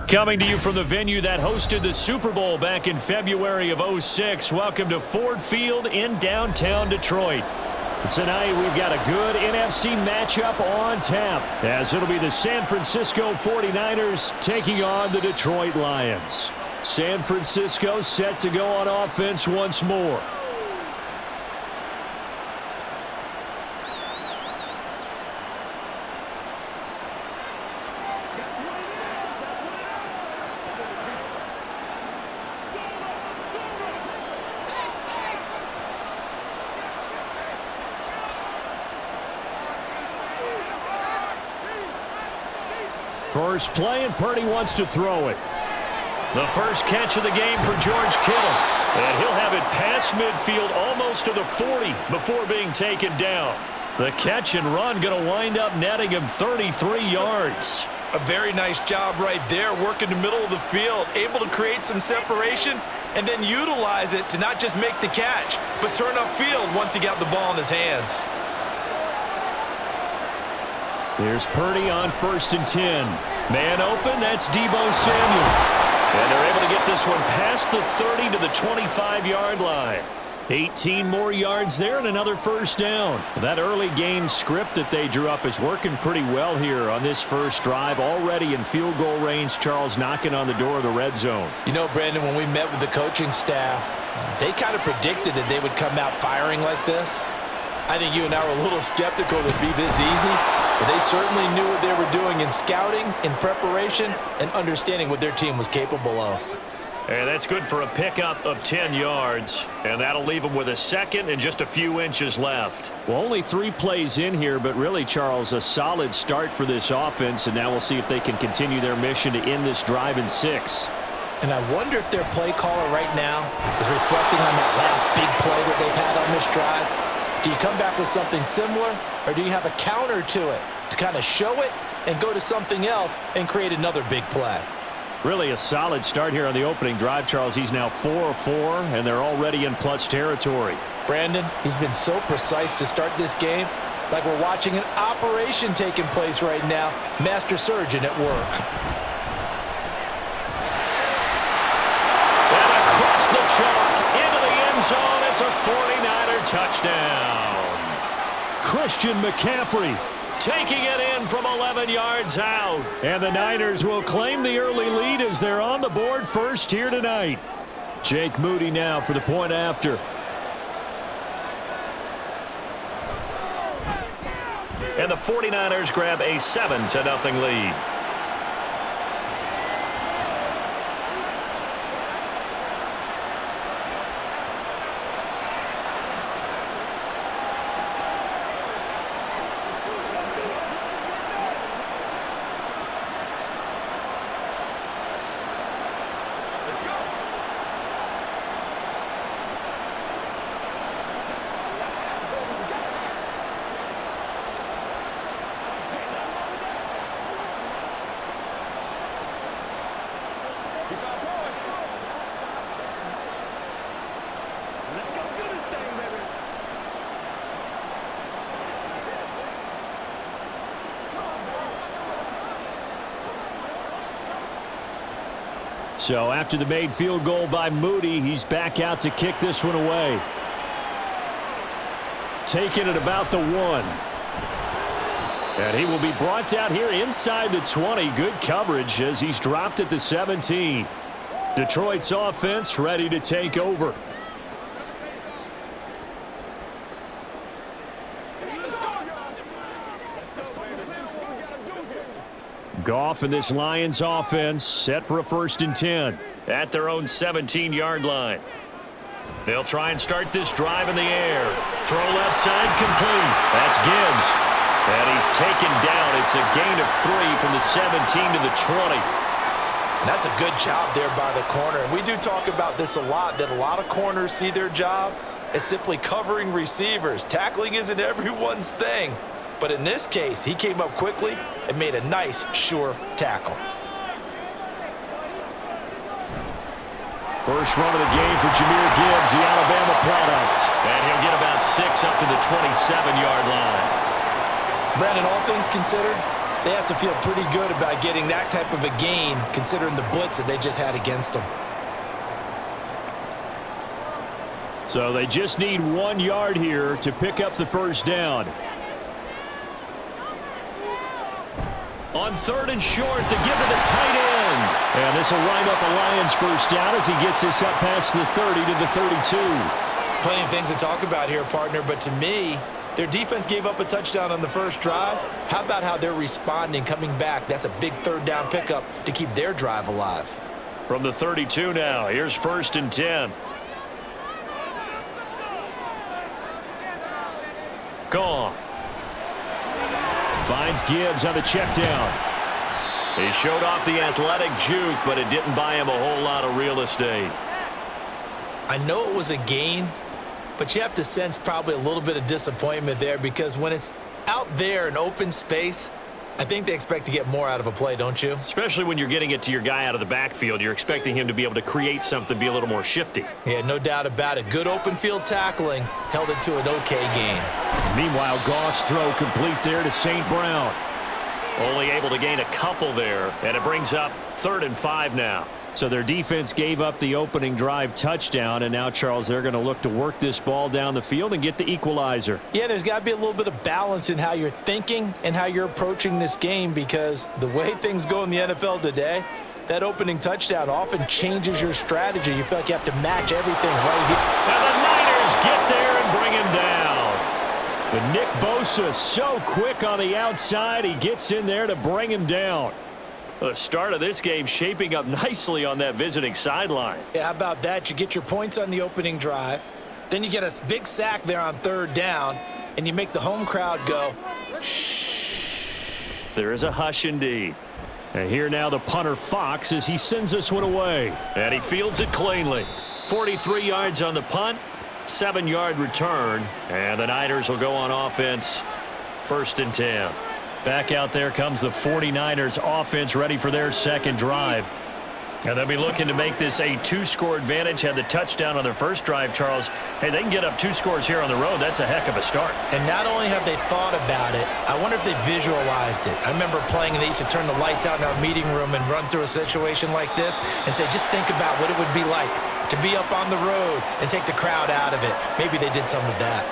Coming to you from the venue that hosted the Super Bowl back in February of '06. Welcome to Ford Field in downtown Detroit. Tonight we've got a good NFC matchup on tap, as it'll be the San Francisco 49ers taking on the Detroit Lions. San Francisco set to go on offense once more. First play, and Purdy wants to throw it. The first catch of the game for George Kittle. And he'll have it past midfield almost to the 40 before being taken down. The catch and run going to wind up netting him 33 yards. A very nice job right there, working the middle of the field, able to create some separation and then utilize it to not just make the catch, but turn upfield once he got the ball in his hands. Here's Purdy on 1st and 10. Man open, that's Deebo Samuel. And they're able to get this one past the 30 to the 25-yard line. 18 more yards there and another first down. That early game script that they drew up is working pretty well here on this first drive. Already in field goal range, Charles, knocking on the door of the red zone. You know, Brandon, when we met with the coaching staff, they kind of predicted that they would come out firing like this. I think you and I were a little skeptical that it'd be this easy, but they certainly knew what they were doing in scouting, in preparation, and understanding what their team was capable of. And that's good for a pickup of 10 yards, and that'll leave them with a second and just a few inches left. Well, only 3 plays in here, but really, Charles, a solid start for this offense, and now we'll see if they can continue their mission to end this drive in 6. And I wonder if their play caller right now is reflecting on that last big play that they've had on this drive. Do you come back with something similar, or do you have a counter to it to kind of show it and go to something else and create another big play? Really a solid start here on the opening drive, Charles. He's now 4 of 4, and they're already in plus territory. Brandon, he's been so precise to start this game, like we're watching an operation taking place right now. Master surgeon at work. And across the chalk, into the end zone, it's a 49er touchdown. Christian McCaffery taking it in from 11 yards out. And the Niners will claim the early lead as they're on the board first here tonight. Jake Moody now for the point after. And the 49ers grab a 7-0 lead. So after the made field goal by Moody, he's back out to kick this one away. Taking it about the 1. And he will be brought down here inside the 20. Good coverage as he's dropped at the 17. Detroit's offense ready to take over. Goff and this Lions offense set for a 1st and 10 at their own 17-yard line. They'll try and start this drive in the air. Throw left side complete. That's Gibbs. And he's taken down. It's a gain of 3 from the 17 to the 20. And that's a good job there by the corner. And we do talk about this a lot, that a lot of corners see their job as simply covering receivers. Tackling isn't everyone's thing. But in this case, he came up quickly and made a nice, sure tackle. First run of the game for Jahmyr Gibbs, the Alabama product. And he'll get about 6 up to the 27-yard line. Brandon, all things considered, They have to feel pretty good about getting that type of a gain, considering the blitz that they just had against them. So they just need 1 yard here to pick up the first down. On 3rd and short, they give it a tight end. And this will wind up a Lions first down as he gets this up past the 30 to the 32. Plenty of things to talk about here, partner, but to me, their defense gave up a touchdown on the first drive. How about how they're responding, coming back? That's a big 3rd down pickup to keep their drive alive. From the 32 now, here's 1st and 10. Goff. Finds Gibbs on the check down. He showed off the athletic juke, but it didn't buy him a whole lot of real estate. I know it was a gain, but you have to sense probably a little bit of disappointment there because when it's out there in open space, I think they expect to get more out of a play, don't you? Especially when you're getting it to your guy out of the backfield. You're expecting him to be able to create something, be a little more shifty. Yeah, no doubt about it. Good open field tackling held it to an okay gain. Meanwhile, Goff's throw complete there to St. Brown. Only able to gain a couple there, and it brings up 3rd and 5 now. So their defense gave up the opening drive touchdown, and now, Charles, they're going to look to work this ball down the field and get the equalizer. Yeah, there's got to be a little bit of balance in how you're thinking and how you're approaching this game because the way things go in the NFL today, that opening touchdown often changes your strategy. You feel like you have to match everything right here. And the Niners get there and bring him down. But Nick Bosa so quick on the outside, he gets in there to bring him down. The start of this game shaping up nicely on that visiting sideline. Yeah, how about that? You get your points on the opening drive. Then you get a big sack there on 3rd down, and you make the home crowd go, shh. There is a hush indeed. And here now the punter Fox as he sends this one away. And he fields it cleanly. 43 yards on the punt, 7-yard return. And the Niners will go on offense, 1st and 10. Back out there comes the 49ers offense ready for their second drive. And they'll be looking to make this a 2-score advantage. Had the touchdown on their first drive, Charles. Hey, they can get up 2 scores here on the road. That's a heck of a start. And not only have they thought about it, I wonder if they visualized it. I remember playing and they used to turn the lights out in our meeting room and run through a situation like this and say, just think about what it would be like to be up on the road and take the crowd out of it. Maybe they did some of that.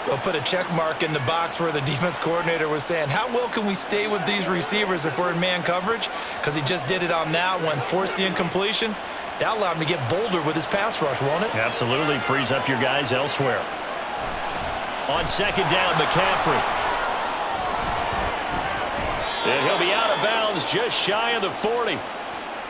They'll put a check mark in the box where the defense coordinator was saying, how well can we stay with these receivers if we're in man coverage? Because he just did it on that one, forced the incompletion. That allowed him to get bolder with his pass rush, won't it? Absolutely. Frees up your guys elsewhere. On 2nd down, McCaffery. And he'll be out of bounds just shy of the 40.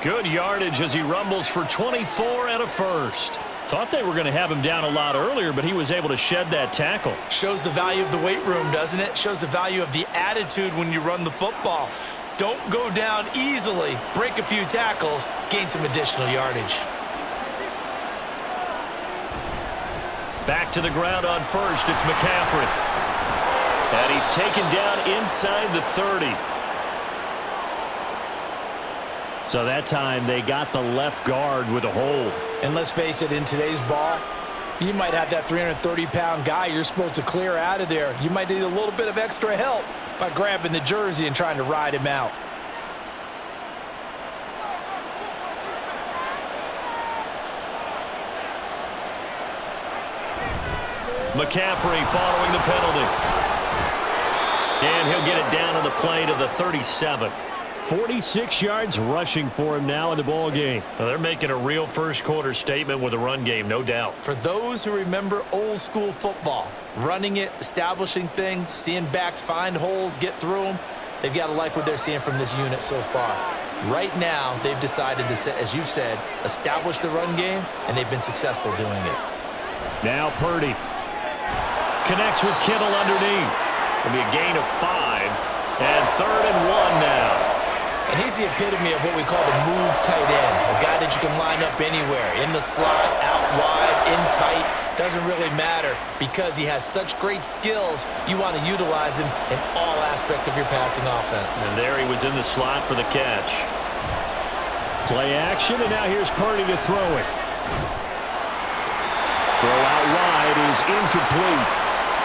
Good yardage as he rumbles for 24 and a first. Thought they were going to have him down a lot earlier, but he was able to shed that tackle. Shows the value of the weight room, doesn't it? Shows the value of the attitude when you run the football. Don't go down easily. Break a few tackles. Gain some additional yardage. Back to the ground on 1st. It's McCaffery. And he's taken down inside the 30. So that time they got the left guard with a hold. And let's face it, in today's ball, you might have that 330-pound guy you're supposed to clear out of there. You might need a little bit of extra help by grabbing the jersey and trying to ride him out. McCaffery following the penalty. And he'll get it down to the play to the 37. 46 yards rushing for him now in the ball game. Well, they're making a real first-quarter statement with a run game, no doubt. For those who remember old-school football, running it, establishing things, seeing backs find holes, get through them, they've got to like what they're seeing from this unit so far. Right now, they've decided to, as you've said, establish the run game, and they've been successful doing it. Now Purdy connects with Kittle underneath. It'll be a gain of 5, and 3rd and 1 now. And he's the epitome of what we call the move tight end, a guy that you can line up anywhere, in the slot, out wide, in tight, doesn't really matter because he has such great skills. You want to utilize him in all aspects of your passing offense. And there he was in the slot for the catch. Play action, and now here's Purdy to throw it. Throw out wide is incomplete.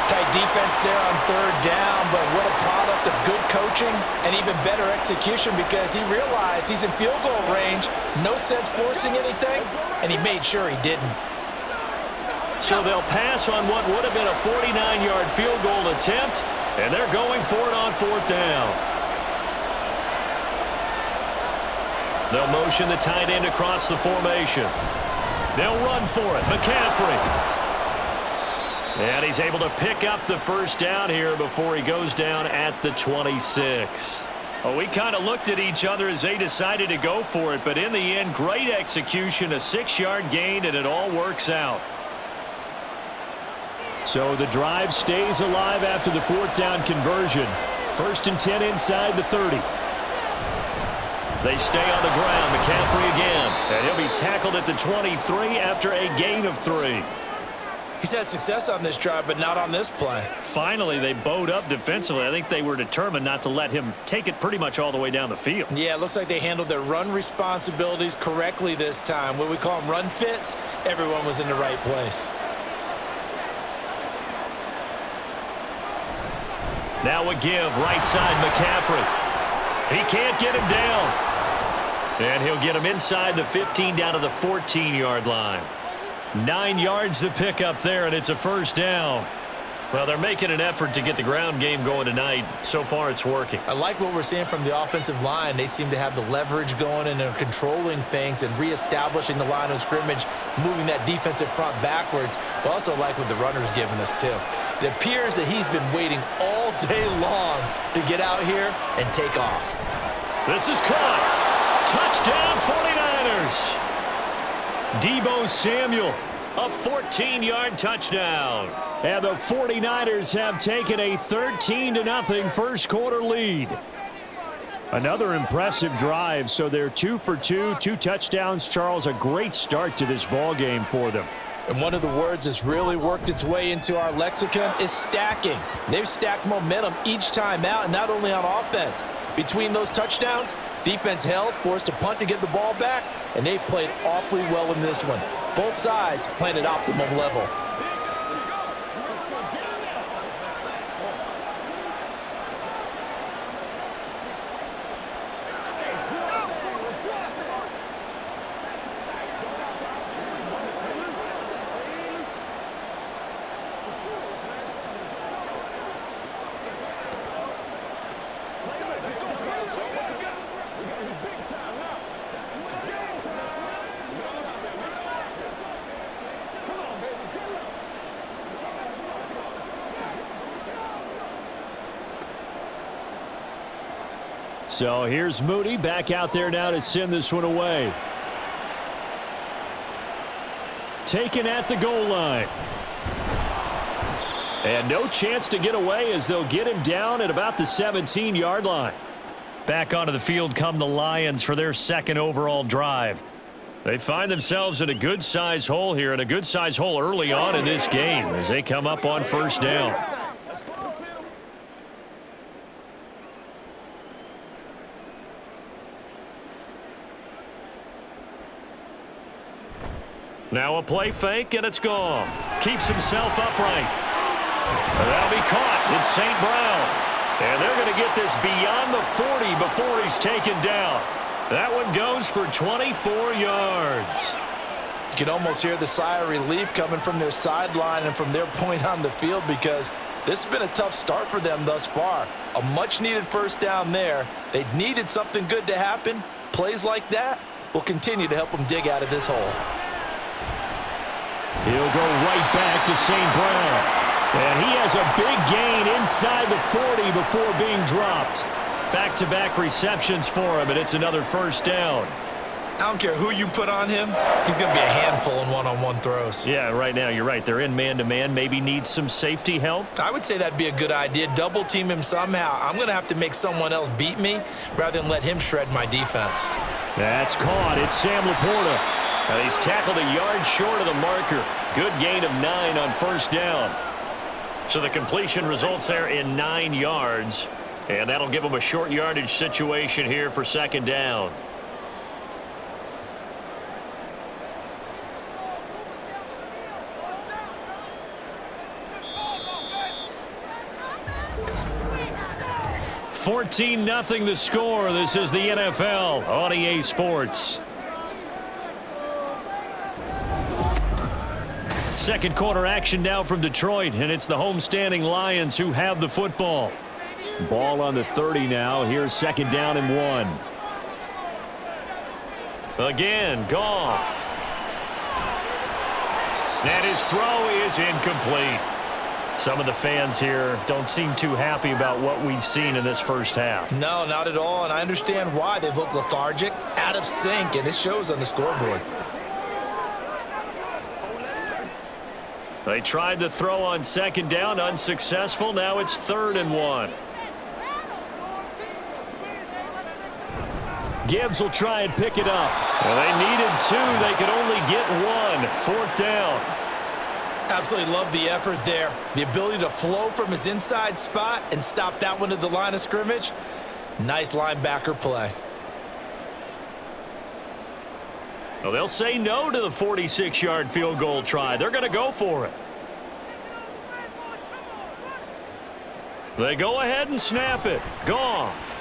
Tight defense there on third down, but what a product of good coaching and even better execution because he realized he's in field goal range. No sense forcing anything, and he made sure he didn't. So they'll pass on what would have been a 49-yard field goal attempt, and they're going for it on fourth down. They'll motion the tight end across the formation. They'll run for it. McCaffery. And he's able to pick up the first down here before he goes down at the 26. Well, we kind of looked at each other as they decided to go for it, but in the end, great execution, a 6-yard gain, and it all works out. So the drive stays alive after the fourth down conversion. 1st and 10 inside the 30. They stay on the ground. McCaffery again. And he'll be tackled at the 23 after a gain of 3. He's had success on this drive, but not on this play. Finally, they bowed up defensively. I think they were determined not to let him take it pretty much all the way down the field. Yeah, it looks like they handled their run responsibilities correctly this time. What we call them run fits, everyone was in the right place. Now a give, right side, McCaffery. He can't get him down. And he'll get him inside the 15 down to the 14-yard line. 9 yards to pick up there, and it's a first down. Well, they're making an effort to get the ground game going tonight. So far, it's working. I like what we're seeing from the offensive line. They seem to have the leverage going, and they're controlling things and reestablishing the line of scrimmage, moving that defensive front backwards, but also like what the runner's giving us, too. It appears that he's been waiting all day long to get out here and take off. This is caught. Touchdown, 49ers. Deebo Samuel, a 14-yard touchdown. And the 49ers have taken a 13-0 first quarter lead. Another impressive drive, so they're 2 for 2, 2 touchdowns. Charles, a great start to this ball game for them. And one of the words that's really worked its way into our lexicon is stacking. They've stacked momentum each time out, and not only on offense. Between those touchdowns, defense held, forced a punt to get the ball back, and they've played awfully well in this one. Both sides playing at optimum level. So here's Moody back out there now to send this one away. Taken at the goal line. And no chance to get away as they'll get him down at about the 17-yard line. Back onto the field come the Lions for their second overall drive. They find themselves in a good-sized hole here, and a good-sized hole early on in this game as they come up on first down. Now a play fake, and it's Goff. Keeps himself upright. That'll be caught. It's St. Brown. And they're going to get this beyond the 40 before he's taken down. That one goes for 24 yards. You can almost hear the sigh of relief coming from their sideline and from their point on the field because this has been a tough start for them thus far. A much-needed first down there. They needed something good to happen. Plays like that will continue to help them dig out of this hole. He'll go right back to St. Brown. And he has a big gain inside the 40 before being dropped. Back-to-back receptions for him, and it's another first down. I don't care who you put on him. He's going to be a handful in one-on-one throws. Yeah, right now, you're right. They're in man-to-man. Maybe need some safety help. I would say that'd be a good idea. Double-team him somehow. I'm going to have to make someone else beat me rather than let him shred my defense. That's caught. It's Sam Laporta. And he's tackled a yard short of the marker. Good gain of 9 on first down. So the completion results there in 9 yards. And that'll give them a short yardage situation here for second down. 14-0 the score. This is the NFL on EA Sports. Second quarter action now from Detroit, and it's the homestanding Lions who have the football. Ball on the 30 now. Here's second down and 1. Again, Goff. And his throw is incomplete. Some of the fans here don't seem too happy about what we've seen in this first half. No, not at all, and I understand why. They've looked lethargic, out of sync, and it shows on the scoreboard. They tried the throw on second down, unsuccessful. Now it's 3rd and 1. Gibbs will try and pick it up. Well, they needed 2. They could only get 1. 4th down. Absolutely love the effort there. The ability to flow from his inside spot and stop that one at the line of scrimmage. Nice linebacker play. Well, they'll say no to the 46-yard field goal try. They're going to go for it. They go ahead and snap it. Goff.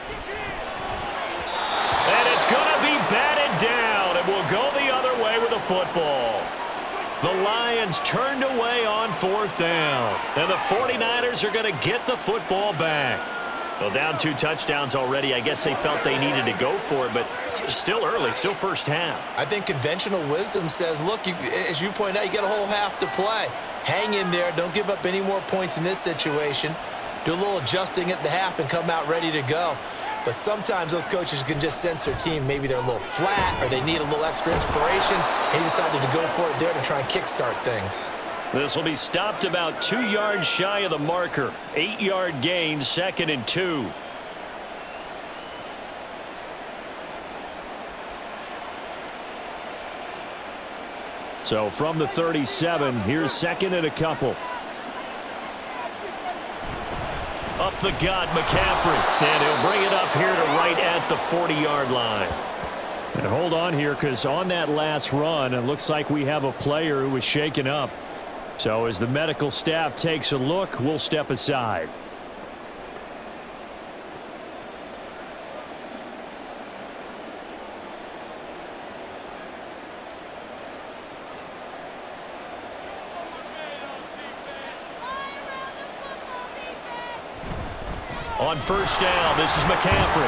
And it's going to be batted down, and we'll go the other way with the football. The Lions turned away on 4th down, and the 49ers are going to get the football back. Well, down 2 touchdowns already. I guess they felt they needed to go for it, but still early, still first half. I think conventional wisdom says, look, as you point out, you got a whole half to play. Hang in there. Don't give up any more points in this situation. Do a little adjusting at the half and come out ready to go. But sometimes those coaches can just sense their team. Maybe they're a little flat or they need a little extra inspiration. And he decided to go for it there to try and kickstart things. This will be stopped about 2 yards shy of the marker. 8-yard gain, 2nd and 2. So from the 37, here's 2nd and a couple. Up the gut, McCaffery. And he'll bring it up here to right at the 40-yard line. And hold on here, because on that last run, it looks like we have a player who was shaken up. So as the medical staff takes a look, we'll step aside. On first down, this is McCaffery.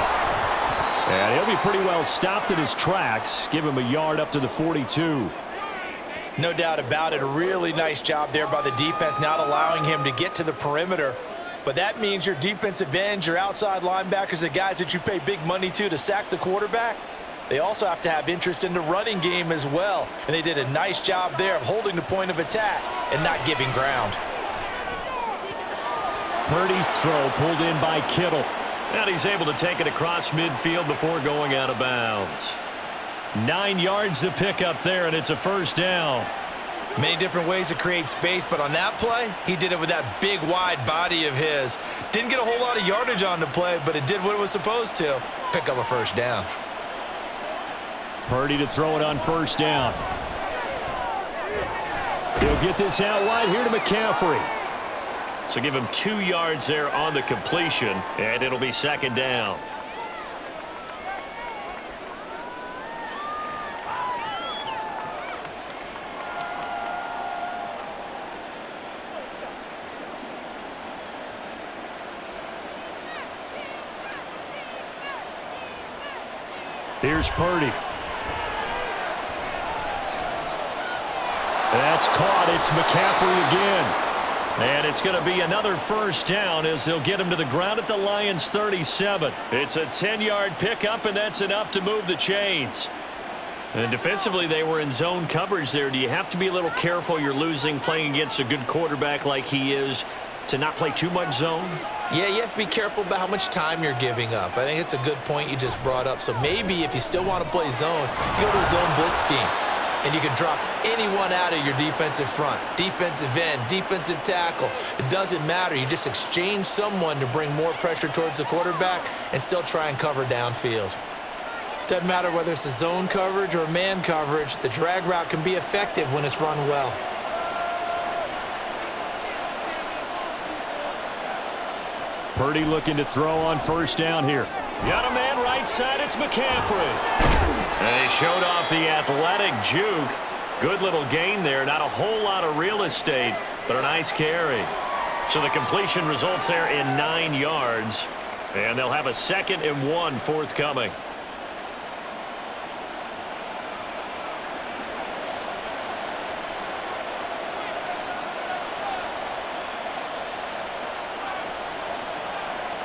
And he'll be pretty well stopped in his tracks. Give him a yard up to the 42. No doubt about it. A really nice job there by the defense, not allowing him to get to the perimeter. But that means your defensive ends, your outside linebackers, the guys that you pay big money to sack the quarterback, they also have to have interest in the running game as well. And they did a nice job there of holding the point of attack and not giving ground. Purdy's throw pulled in by Kittle. And he's able to take it across midfield before going out of bounds. 9 yards to pick up there, and it's a first down. Many different ways to create space, but on that play, he did it with that big, wide body of his. Didn't get a whole lot of yardage on the play, but it did what it was supposed to. Pick up a first down. Purdy to throw it on first down. He'll get this out wide here to McCaffery. So give him 2 yards there on the completion, and it'll be 2nd down. Here's Purdy. That's caught. It's McCaffery again. And it's going to be another first down as they'll get him to the ground at the Lions' 37. It's a 10-yard pickup, and that's enough to move the chains. And defensively, they were in zone coverage there. Do you have to be a little careful? You're losing, playing against a good quarterback like he is, to not play too much zone? Yeah, you have to be careful about how much time you're giving up. I think it's a good point you just brought up. So maybe if you still want to play zone, you go to a zone blitz scheme. And you can drop anyone out of your defensive front, defensive end, defensive tackle. It doesn't matter. You just exchange someone to bring more pressure towards the quarterback and still try and cover downfield. Doesn't matter whether it's a zone coverage or man coverage. The drag route can be effective when it's run well. Purdy looking to throw on first down here. Got a man right side. It's McCaffery. And he showed off the athletic juke. Good little gain there. Not a whole lot of real estate, but a nice carry. So the completion results there in 9 yards. And they'll have a 2nd and 1 forthcoming.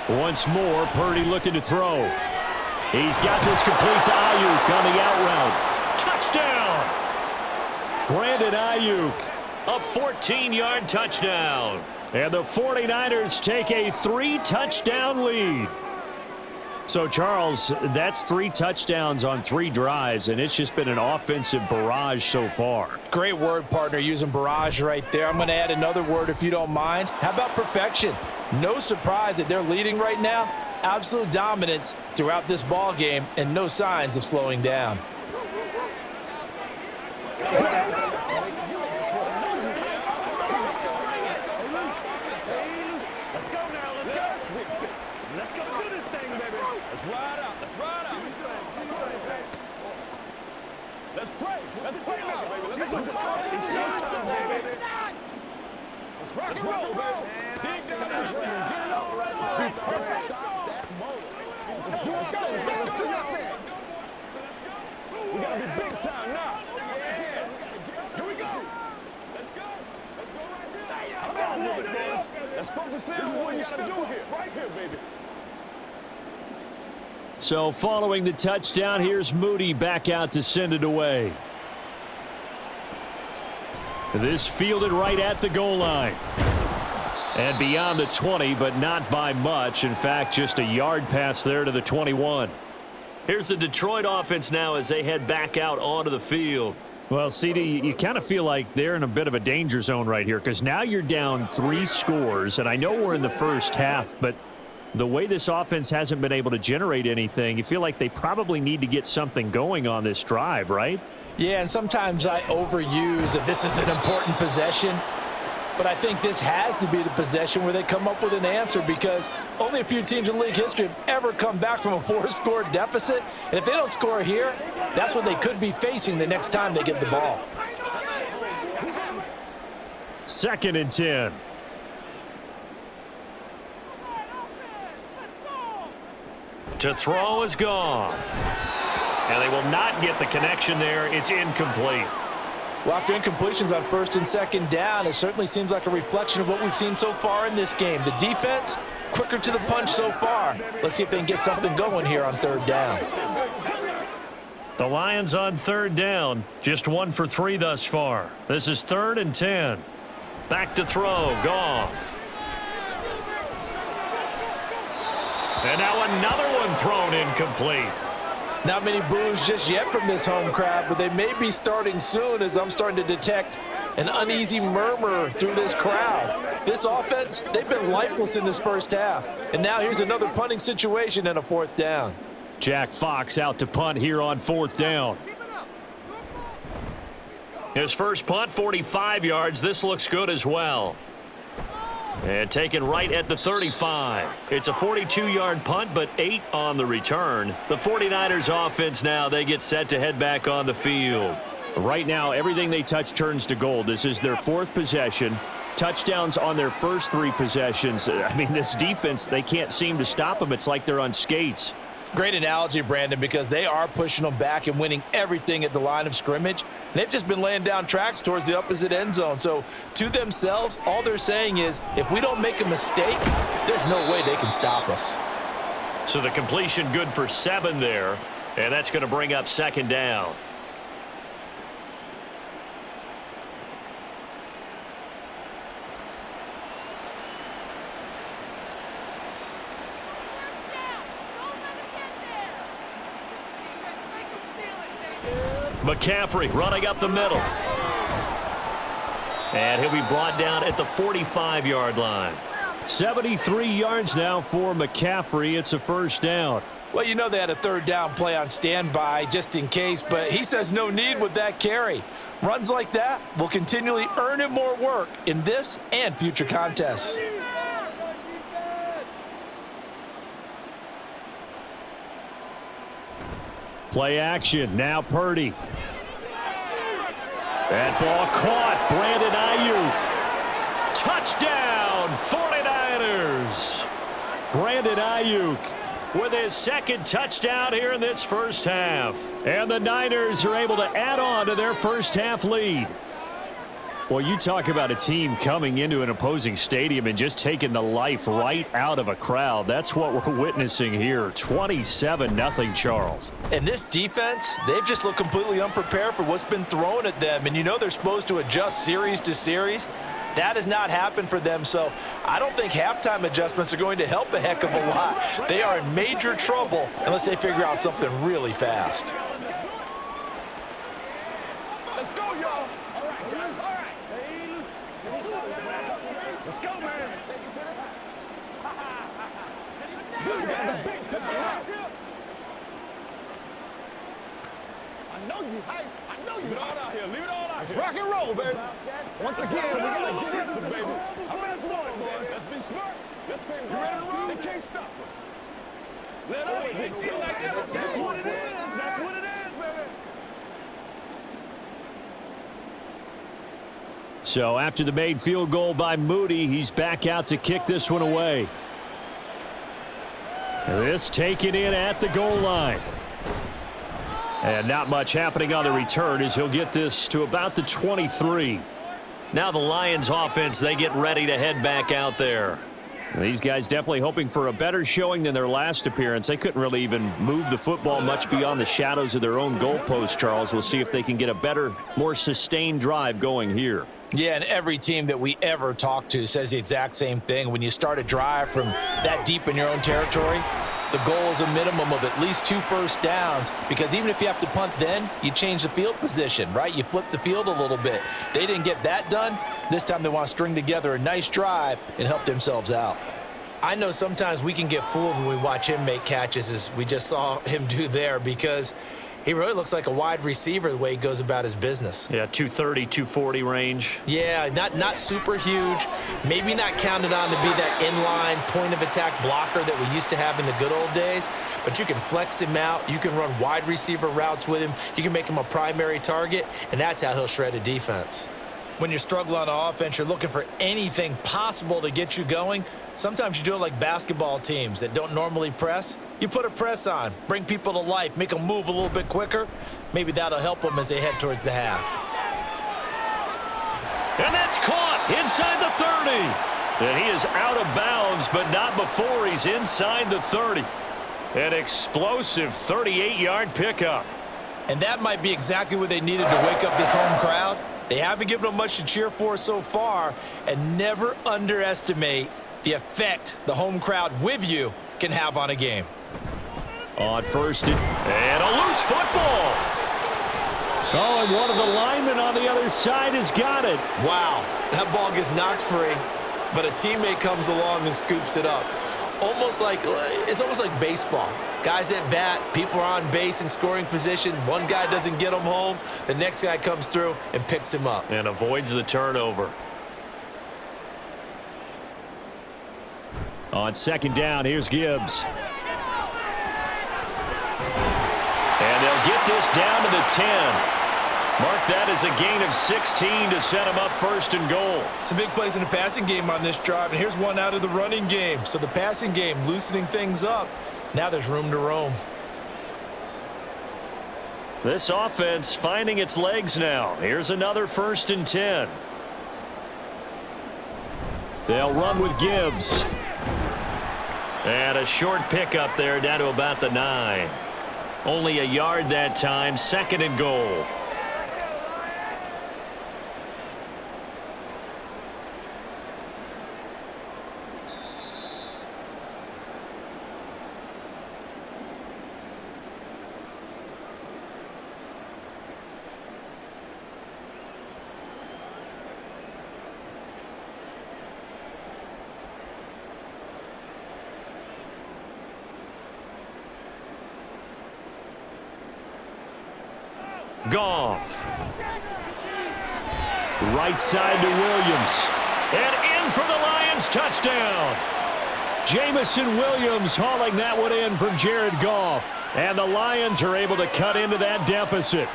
Once more, Purdy looking to throw. He's got this complete to Aiyuk on the out route. Touchdown! Brandon Aiyuk, a 14-yard touchdown. And the 49ers take a 3-touchdown lead. So, Charles, that's 3 touchdowns on 3 drives, and it's just been an offensive barrage so far. Great word, partner, using barrage right there. I'm going to add another word if you don't mind. How about perfection? No surprise that they're leading right now. Absolute dominance throughout this ball game and no signs of slowing down. Let's go now, let's go. Let's go do this thing, baby. Let's ride out, let's ride out. Let's pray now, baby. Let's go. It's showtime, baby. Let's rock and roll, baby. Dig down that way. Get it all right. Let's be perfect. Stop that moment. Let's go. Let's do that thing. We gotta be big time now. Here we go. Let's go. Let's go right here. Come on, boys. Let's focus in on what you gotta do here. Right here, baby. So following the touchdown, here's Moody back out to send it away. This fielded right at the goal line. And beyond the 20, but not by much. In fact, just a yard pass there to the 21. Here's the Detroit offense now as they head back out onto the field. Well, CD, you kind of feel like they're in a bit of a danger zone right here because now you're down 3 scores, and I know we're in the first half, but the way this offense hasn't been able to generate anything, you feel like they probably need to get something going on this drive, right? Yeah, and sometimes I overuse that this is an important possession, but I think this has to be the possession where they come up with an answer because only a few teams in league history have ever come back from a 4-score deficit, and if they don't score here, that's what they could be facing the next time they get the ball. 2nd and 10. To throw is Goff. And they will not get the connection there. It's incomplete. Well, after incompletions on 1st and 2nd down, it certainly seems like a reflection of what we've seen so far in this game. The defense, quicker to the punch so far. Let's see if they can get something going here on 3rd down. The Lions on 3rd down. Just 1 for 3 thus far. This is 3rd and 10. Back to throw, Goff. And now another one thrown incomplete. Not many boos just yet from this home crowd, but they may be starting soon as I'm starting to detect an uneasy murmur through this crowd. This offense, they've been lifeless in this first half. And now here's another punting situation and a 4th down. Jack Fox out to punt here on 4th down. His first punt, 45 yards. This looks good as well. And taken right at the 35. It's a 42-yard punt, but 8 on the return. The 49ers offense now, they get set to head back on the field. Right now, everything they touch turns to gold. This is their 4th possession. Touchdowns on their first 3 possessions. I mean, this defense, they can't seem to stop them. It's like they're on skates. Great analogy, Brandon, because they are pushing them back and winning everything at the line of scrimmage. They've just been laying down tracks towards the opposite end zone. So to themselves, all they're saying is, if we don't make a mistake, there's no way they can stop us. So the completion good for 7 there, and that's going to bring up 2nd down. McCaffery running up the middle. And he'll be brought down at the 45-yard line. 73 yards now for McCaffery. It's a 1st down. Well, you know they had a 3rd down play on standby just in case, but he says no need with that carry. Runs like that will continually earn him more work in this and future contests. Play action. Now Purdy. That ball caught. Brandon Aiyuk. Touchdown, 49ers. Brandon Aiyuk with his second touchdown here in this first half. And the Niners are able to add on to their first half lead. Well, you talk about a team coming into an opposing stadium and just taking the life right out of a crowd. That's what we're witnessing here. 27-0, Charles. And this defense, they've just looked completely unprepared for what's been thrown at them. And you know they're supposed to adjust series to series. That has not happened for them, so I don't think halftime adjustments are going to help a heck of a lot. They are in major trouble unless they figure out something really fast. Let's go, y'all. All right, guys. All right. Let's go, man. Dude, that's big time. I know you hype. I know you. Leave it all out here. Leave it all out here. Rock and roll, baby. Once again, we got to get into this, baby. I'm ready to start, boys. Let's be smart. Let's play. You ready to roll? They can't stop us. Let us feel like that. That's what it is. That's what it is, baby. So after the made field goal by Moody, he's back out to kick this one away. This taken in at the goal line. And not much happening on the return as he'll get this to about the 23. Now the Lions offense, they get ready to head back out there. These guys definitely hoping for a better showing than their last appearance. They couldn't really even move the football much beyond the shadows of their own goalpost, Charles. We'll see if they can get a better, more sustained drive going here. Yeah, and every team that we ever talk to says the exact same thing. When you start a drive from that deep in your own territory, the goal is a minimum of at least 2 first downs, because even if you have to punt then, you change the field position, right? You flip the field a little bit. They didn't get that done. This time they want to string together a nice drive and help themselves out. I know sometimes we can get fooled when we watch him make catches, as we just saw him do there, because he really looks like a wide receiver the way he goes about his business. Yeah, 230, 240 range. Yeah, not super huge. Maybe not counted on to be that inline point-of-attack blocker that we used to have in the good old days. But you can flex him out. You can run wide receiver routes with him. You can make him a primary target, and that's how he'll shred a defense. When you're struggling on offense, you're looking for anything possible to get you going. Sometimes you do it like basketball teams that don't normally press. You put a press on, bring people to life, make them move a little bit quicker. Maybe that'll help them as they head towards the half. And that's caught inside the 30. And he is out of bounds, but not before he's inside the 30. An explosive 38-yard pickup. And that might be exactly what they needed to wake up this home crowd. They haven't given them much to cheer for so far, and never underestimate the effect the home crowd with you can have on a game. On first and a loose football. Oh, and one of the linemen on the other side has got it. Wow, that ball gets knocked free, but a teammate comes along and scoops it up. It's almost like baseball. Guys at bat, people are on base in scoring position. One guy doesn't get him home. The next guy comes through and picks him up. And avoids the turnover. On second down, here's Gibbs. And they'll get this down to the 10. Mark that as a gain of 16 to set him up first and goal. Some big plays in the passing game on this drive, and here's one out of the running game. So the passing game loosening things up. Now there's room to roam. This offense finding its legs now. Here's another first and 10. They'll run with Gibbs. And a short pickup there down to about the 9. Only a yard that time, second and goal. Goff. Right side to Williams. And in for the Lions touchdown. Jamison Williams hauling that one in from Jared Goff. And the Lions are able to cut into that deficit.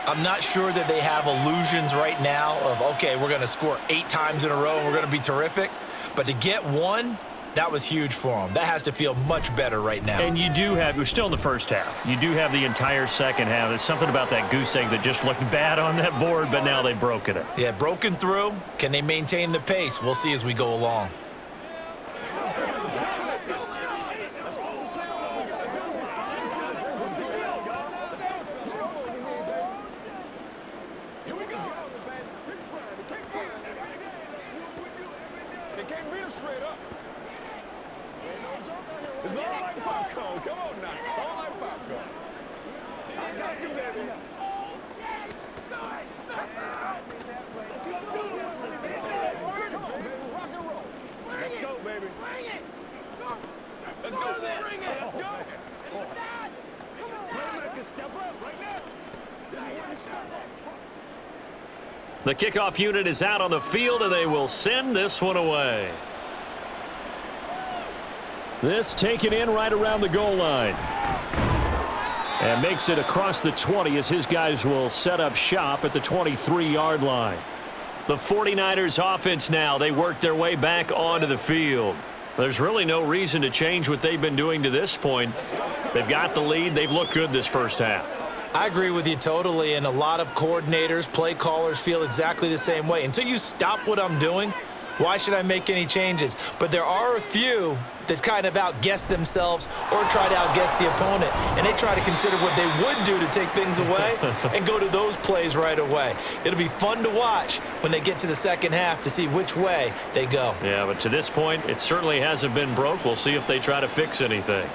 I'm not sure that they have illusions right now of, okay, we're going to score 8 times in a row and we're going to be terrific. But to get one, that was huge for them. That has to feel much better right now. And you do have, we're still in the first half. You do have the entire second half. There's something about that goose egg that just looked bad on that board, but now they've broken it. Yeah, broken through. Can they maintain the pace? We'll see as we go along. The kickoff unit is out on the field, and they will send this one away. This taken in right around the goal line. And makes it across the 20 as his guys will set up shop at the 23-yard line. The 49ers offense now, they work their way back onto the field. There's really no reason to change what they've been doing to this point. They've got the lead. They've looked good this first half. I agree with you totally, and a lot of coordinators, play callers feel exactly the same way. Until you stop what I'm doing, why should I make any changes? But there are a few that kind of outguess themselves or try to outguess the opponent, and they try to consider what they would do to take things away and go to those plays right away. It'll be fun to watch when they get to the second half to see which way they go. Yeah, but to this point, it certainly hasn't been broke. We'll see if they try to fix anything.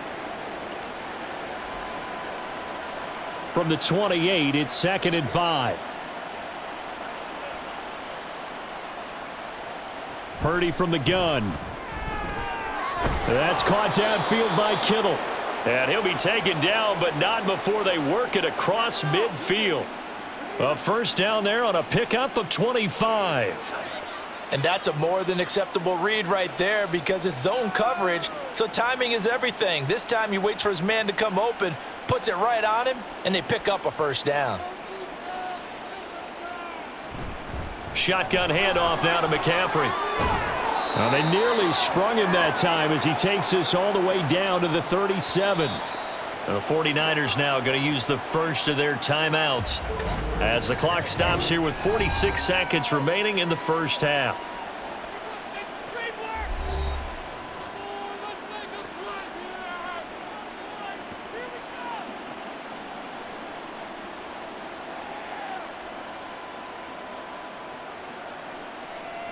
From the 28, it's 2nd and 5. Purdy from the gun. That's caught downfield by Kittle. And he'll be taken down, but not before they work it across midfield. A first down there on a pickup of 25. And that's a more than acceptable read right there because it's zone coverage, so timing is everything. This time he waits for his man to come open, puts it right on him, and they pick up a first down. Shotgun handoff now to McCaffery. Well, they nearly sprung him that time as he takes this all the way down to the 37. The 49ers now going to use the first of their timeouts as the clock stops here with 46 seconds remaining in the first half.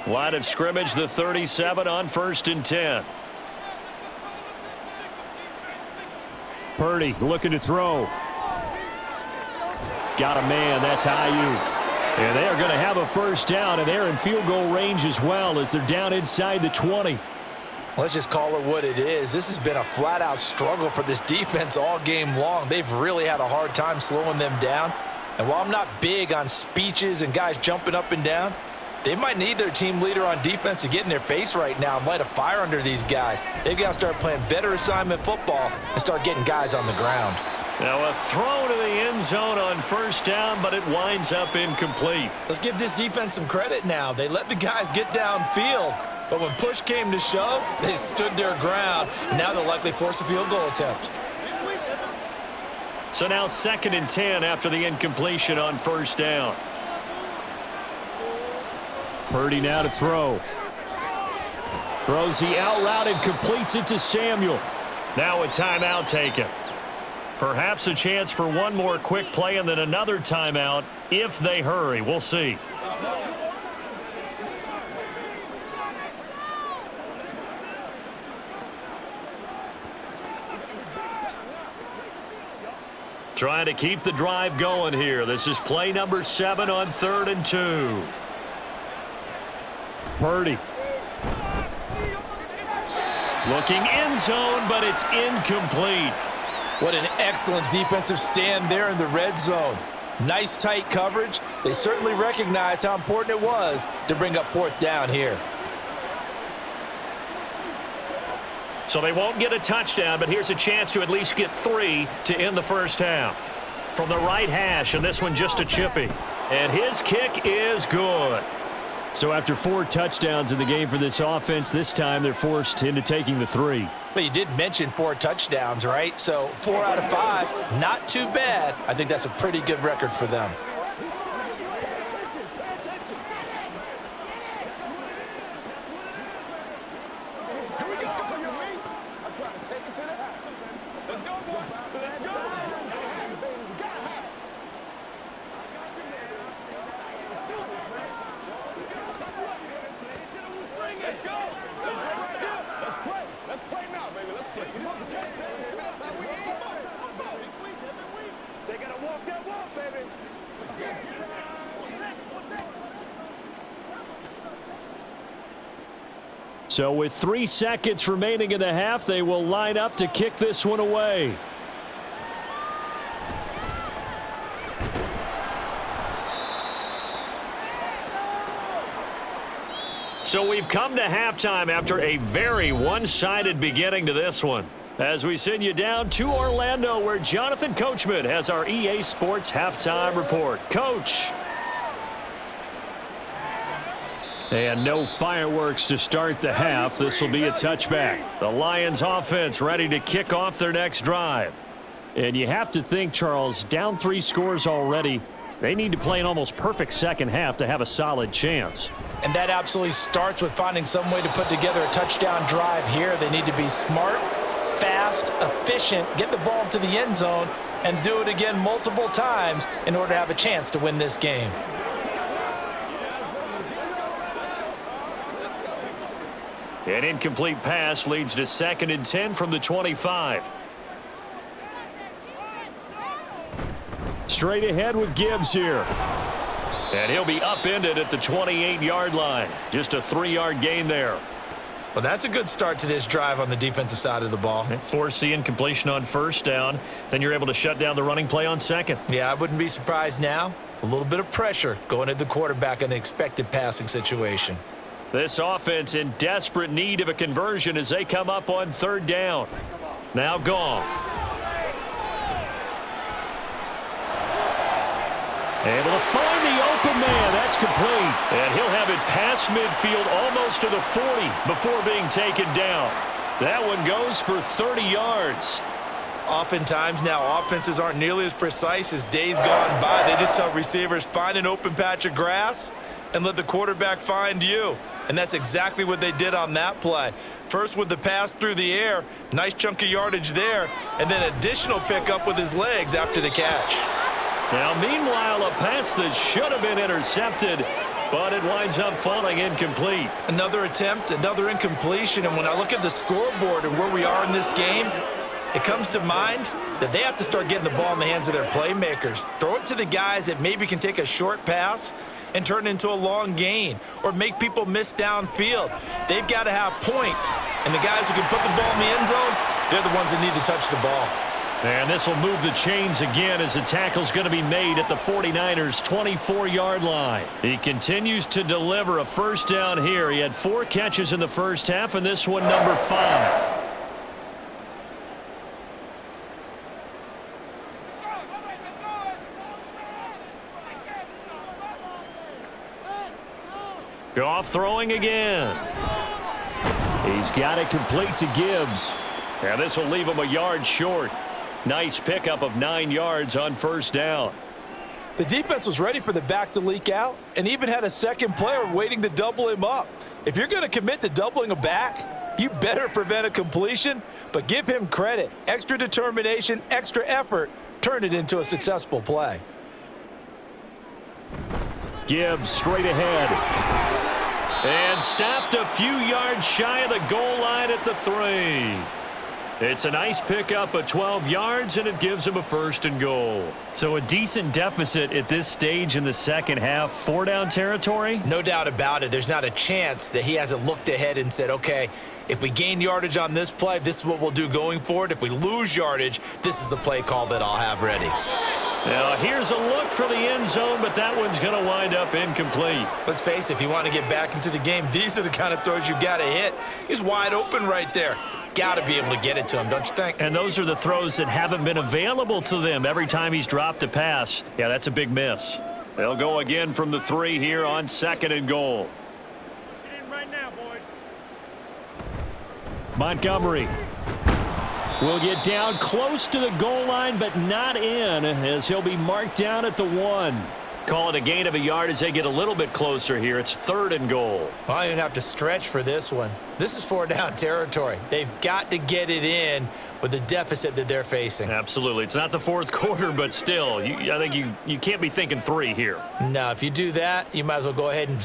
Line of scrimmage, the 37 on 1st and 10. Purdy looking to throw. Got a man. That's Aiyuk. And they are going to have a first down, and they're in field goal range as well as they're down inside the 20. Let's just call it what it is. This has been a flat-out struggle for this defense all game long. They've really had a hard time slowing them down. And while I'm not big on speeches and guys jumping up and down, they might need their team leader on defense to get in their face right now and light a fire under these guys. They've got to start playing better assignment football and start getting guys on the ground. Now a throw to the end zone on first down, but it winds up incomplete. Let's give this defense some credit now. They let the guys get downfield, but when push came to shove, they stood their ground, and now they'll likely force a field goal attempt. So now 2nd and 10 after the incompletion on first down. Purdy now to throw. Throws the out route and completes it to Samuel. Now a timeout taken. Perhaps a chance for one more quick play and then another timeout if they hurry. We'll see. Trying to keep the drive going here. This is play number 7 on 3rd and 2. Purdy. Looking end zone, but it's incomplete. What an excellent defensive stand there in the red zone. Nice tight coverage. They certainly recognized how important it was to bring up 4th down here. So they won't get a touchdown, but here's a chance to at least get 3 to end the first half. From the right hash, and this one just a chippy. And his kick is good. So after 4 touchdowns in the game for this offense, this time they're forced into taking the 3. But you did mention 4 touchdowns, right? So 4 out of 5, not too bad. I think that's a pretty good record for them. So with 3 seconds remaining in the half, they will line up to kick this one away. So we've come to halftime after a very one-sided beginning to this one. As we send you down to Orlando, where Jonathan Coachman has our EA Sports Halftime Report. Coach. And no fireworks to start the half. This will be a touchback. The Lions offense ready to kick off their next drive. And you have to think, Charles, down 3 scores already. They need to play an almost perfect second half to have a solid chance. And that absolutely starts with finding some way to put together a touchdown drive here. They need to be smart, fast, efficient, get the ball to the end zone, and do it again multiple times in order to have a chance to win this game. An incomplete pass leads to 2nd and 10 from the 25. Straight ahead with Gibbs here. And he'll be upended at the 28-yard line. Just a 3-yard gain there. Well, that's a good start to this drive on the defensive side of the ball. Force the incompletion on 1st down. Then you're able to shut down the running play on 2nd. Yeah, I wouldn't be surprised now. A little bit of pressure going at the quarterback in an expected passing situation. This offense in desperate need of a conversion as they come up on 3rd down. Now Goff. Able to find the open man. That's complete. And he'll have it past midfield almost to the 40 before being taken down. That one goes for 30 yards. Oftentimes now offenses aren't nearly as precise as days gone by. They just tell receivers, find an open patch of grass and let the quarterback find you. And that's exactly what they did on that play. First with the pass through the air, nice chunk of yardage there, and then additional pickup with his legs after the catch. Now, meanwhile, a pass that should have been intercepted, but it winds up falling incomplete. Another attempt, another incompletion, and when I look at the scoreboard and where we are in this game, it comes to mind that they have to start getting the ball in the hands of their playmakers. Throw it to the guys that maybe can take a short pass and turn it into a long gain or make people miss downfield. They've got to have points, and the guys who can put the ball in the end zone, they're the ones that need to touch the ball. And this will move the chains again as the tackle's going to be made at the 49ers' 24-yard line. He continues to deliver a 1st down here. He had 4 catches in the first half, and this one number 5. Goff throwing again. He's got it complete to Gibbs. And this will leave him a yard short. Nice pickup of 9 yards on 1st down. The defense was ready for the back to leak out and even had a second player waiting to double him up. If you're going to commit to doubling a back, you better prevent a completion, but give him credit. Extra determination, extra effort, turn it into a successful play. Gibbs straight ahead. And stopped a few yards shy of the goal line at the 3. It's a nice pickup of 12 yards, and it gives him a 1st and goal. So a decent deficit at this stage in the second half. 4-down territory? No doubt about it. There's not a chance that he hasn't looked ahead and said, okay, if we gain yardage on this play, this is what we'll do going forward. If we lose yardage, this is the play call that I'll have ready. Now, here's a look for the end zone, but that one's going to wind up incomplete. Let's face it, if you want to get back into the game, these are the kind of throws you got to hit. He's wide open right there. got to be able to get it to him, don't you think? And those are the throws that haven't been available to them every time he's dropped a pass. Yeah, that's a big miss. They'll go again from the 3 here on 2nd and goal. Montgomery will get down close to the goal line, but not in, as he'll be marked down at the 1. Call it a gain of a yard as they get a little bit closer here. It's 3rd and goal. Well, I don't even have to stretch for this one. This is 4-down territory. They've got to get it in with the deficit that they're facing. Absolutely. It's not the 4th quarter, but still, I think you can't be thinking 3 here. No, if you do that, you might as well go ahead and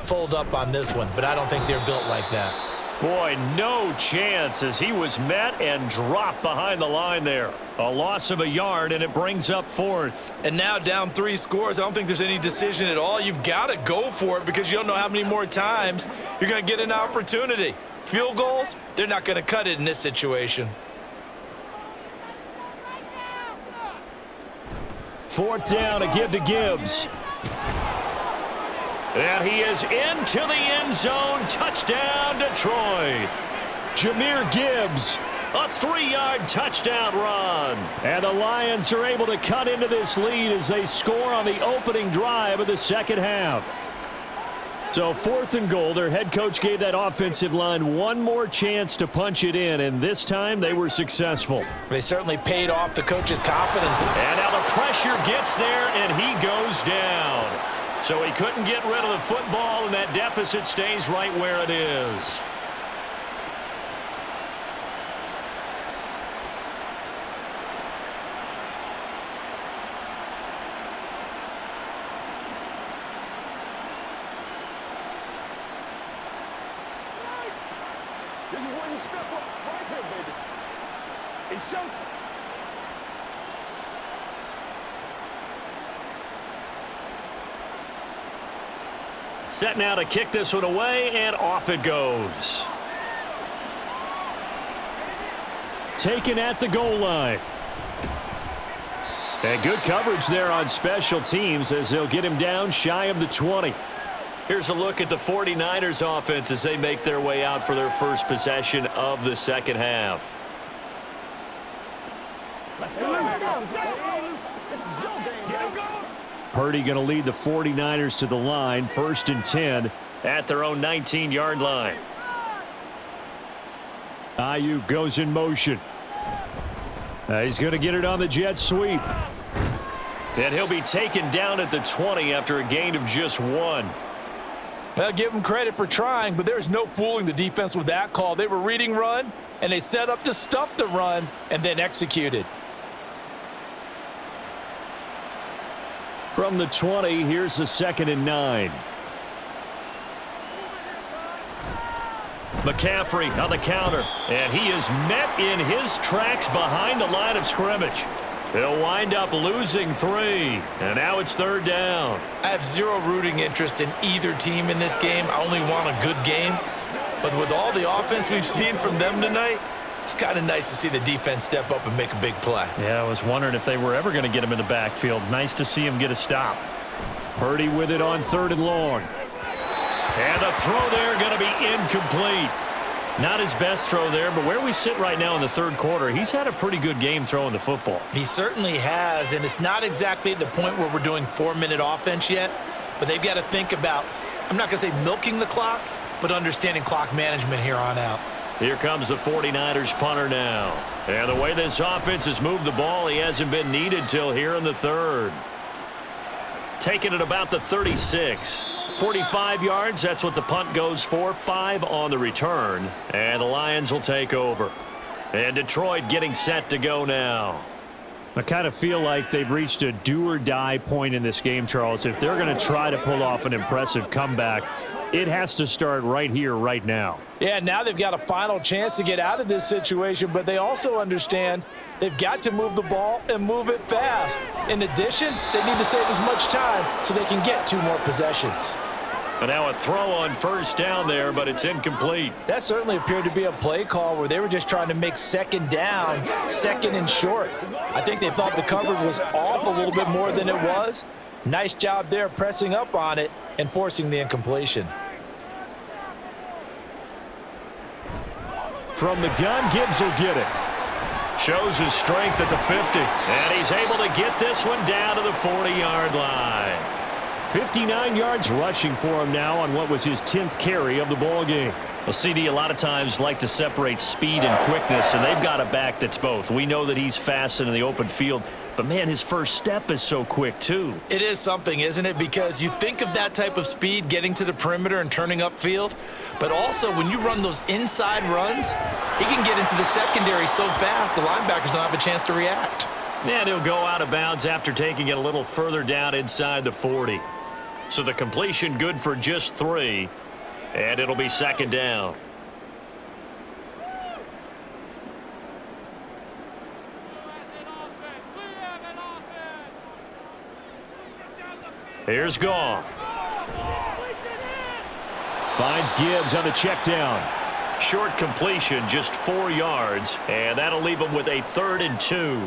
fold up on this one, but I don't think they're built like that. Boy, no chance as he was met and dropped behind the line there. A loss of a yard, and it brings up 4th. And now down 3 scores. I don't think there's any decision at all. You've got to go for it because you don't know how many more times you're going to get an opportunity. Field goals, they're not going to cut it in this situation. 4th down, a give to Gibbs. And he is into the end zone. Touchdown, Detroit. Jahmyr Gibbs, a 3-yard touchdown run. And the Lions are able to cut into this lead as they score on the opening drive of the 2nd half. So 4th and goal, their head coach gave that offensive line one more chance to punch it in, and this time they were successful. They certainly paid off the coach's confidence. And now the pressure gets there, and he goes down. So he couldn't get rid of the football, and that deficit stays right where it is. This is where you step up. Right here, baby. It's showtime. Set now to kick this one away, and off it goes. Taken at the goal line. And good coverage there on special teams as they'll get him down shy of the 20. Here's a look at the 49ers offense as they make their way out for their first possession of the 2nd half. Let's go. Let's go. Let's go. This is your game, baby. Purdy going to lead the 49ers to the line, 1st and 10 at their own 19-yard line. Aiyuk goes in motion. He's going to get it on the jet sweep. And he'll be taken down at the 20 after a gain of just 1. Well, give them credit for trying, but there's no fooling the defense with that call. They were reading run, and they set up to stuff the run and then executed. From the 20, here's the 2nd and 9. McCaffery on the counter, and he is met in his tracks behind the line of scrimmage. He'll wind up losing 3, and now it's 3rd down. I have zero rooting interest in either team in this game. I only want a good game. But with all the offense we've seen from them tonight, it's kind of nice to see the defense step up and make a big play. Yeah, I was wondering if they were ever going to get him in the backfield. Nice to see him get a stop. Purdy with it on 3rd and long. And the throw there going to be incomplete. Not his best throw there, but where we sit right now in the 3rd quarter, he's had a pretty good game throwing the football. He certainly has, and it's not exactly at the point where we're doing 4-minute offense yet, but they've got to think about, I'm not going to say milking the clock, but understanding clock management here on out. Here comes the 49ers punter now. And the way this offense has moved the ball, he hasn't been needed till here in the 3rd. Taking it about the 36. 45 yards, that's what the punt goes for. 5 on the return. And the Lions will take over. And Detroit getting set to go now. I kind of feel like they've reached a do-or-die point in this game, Charles. If they're going to try to pull off an impressive comeback, it has to start right here, right now. Yeah, now they've got a final chance to get out of this situation, but they also understand they've got to move the ball and move it fast. In addition, they need to save as much time so they can get 2 more possessions. And now a throw on 1st down there, but it's incomplete. That certainly appeared to be a play call where they were just trying to make 2nd down, 2nd and short. I think they thought the coverage was off a little bit more than it was. Nice job there pressing up on it and forcing the incompletion. From the gun, Gibbs will get it. Shows his strength at the 50. And he's able to get this one down to the 40-yard line. 59 yards rushing for him now on what was his 10th carry of the ball game. Well, CD a lot of times like to separate speed and quickness, and they've got a back that's both. We know that he's fast in the open field, but, man, his first step is so quick, too. It is something, isn't it? Because you think of that type of speed getting to the perimeter and turning upfield, but also when you run those inside runs, he can get into the secondary so fast the linebackers don't have a chance to react. And he'll go out of bounds after taking it a little further down inside the 40. So the completion good for just 3, and it'll be second down. Here's Goff. Finds Gibbs on the check down. Short completion, just 4 yards, and that'll leave him with a 3rd and 2.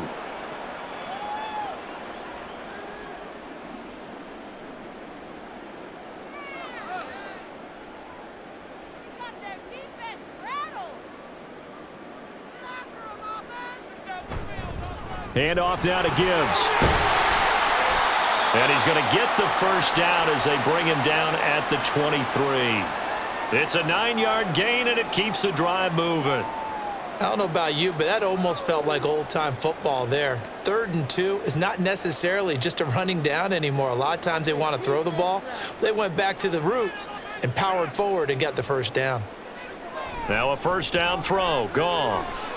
Hand off now to Gibbs. And he's going to get the first down as they bring him down at the 23. It's a 9-yard gain, and it keeps the drive moving. I don't know about you, but that almost felt like old-time football there. 3rd and 2 is not necessarily just a running down anymore. A lot of times they want to throw the ball. They went back to the roots and powered forward and got the first down. Now a first down throw. Goff.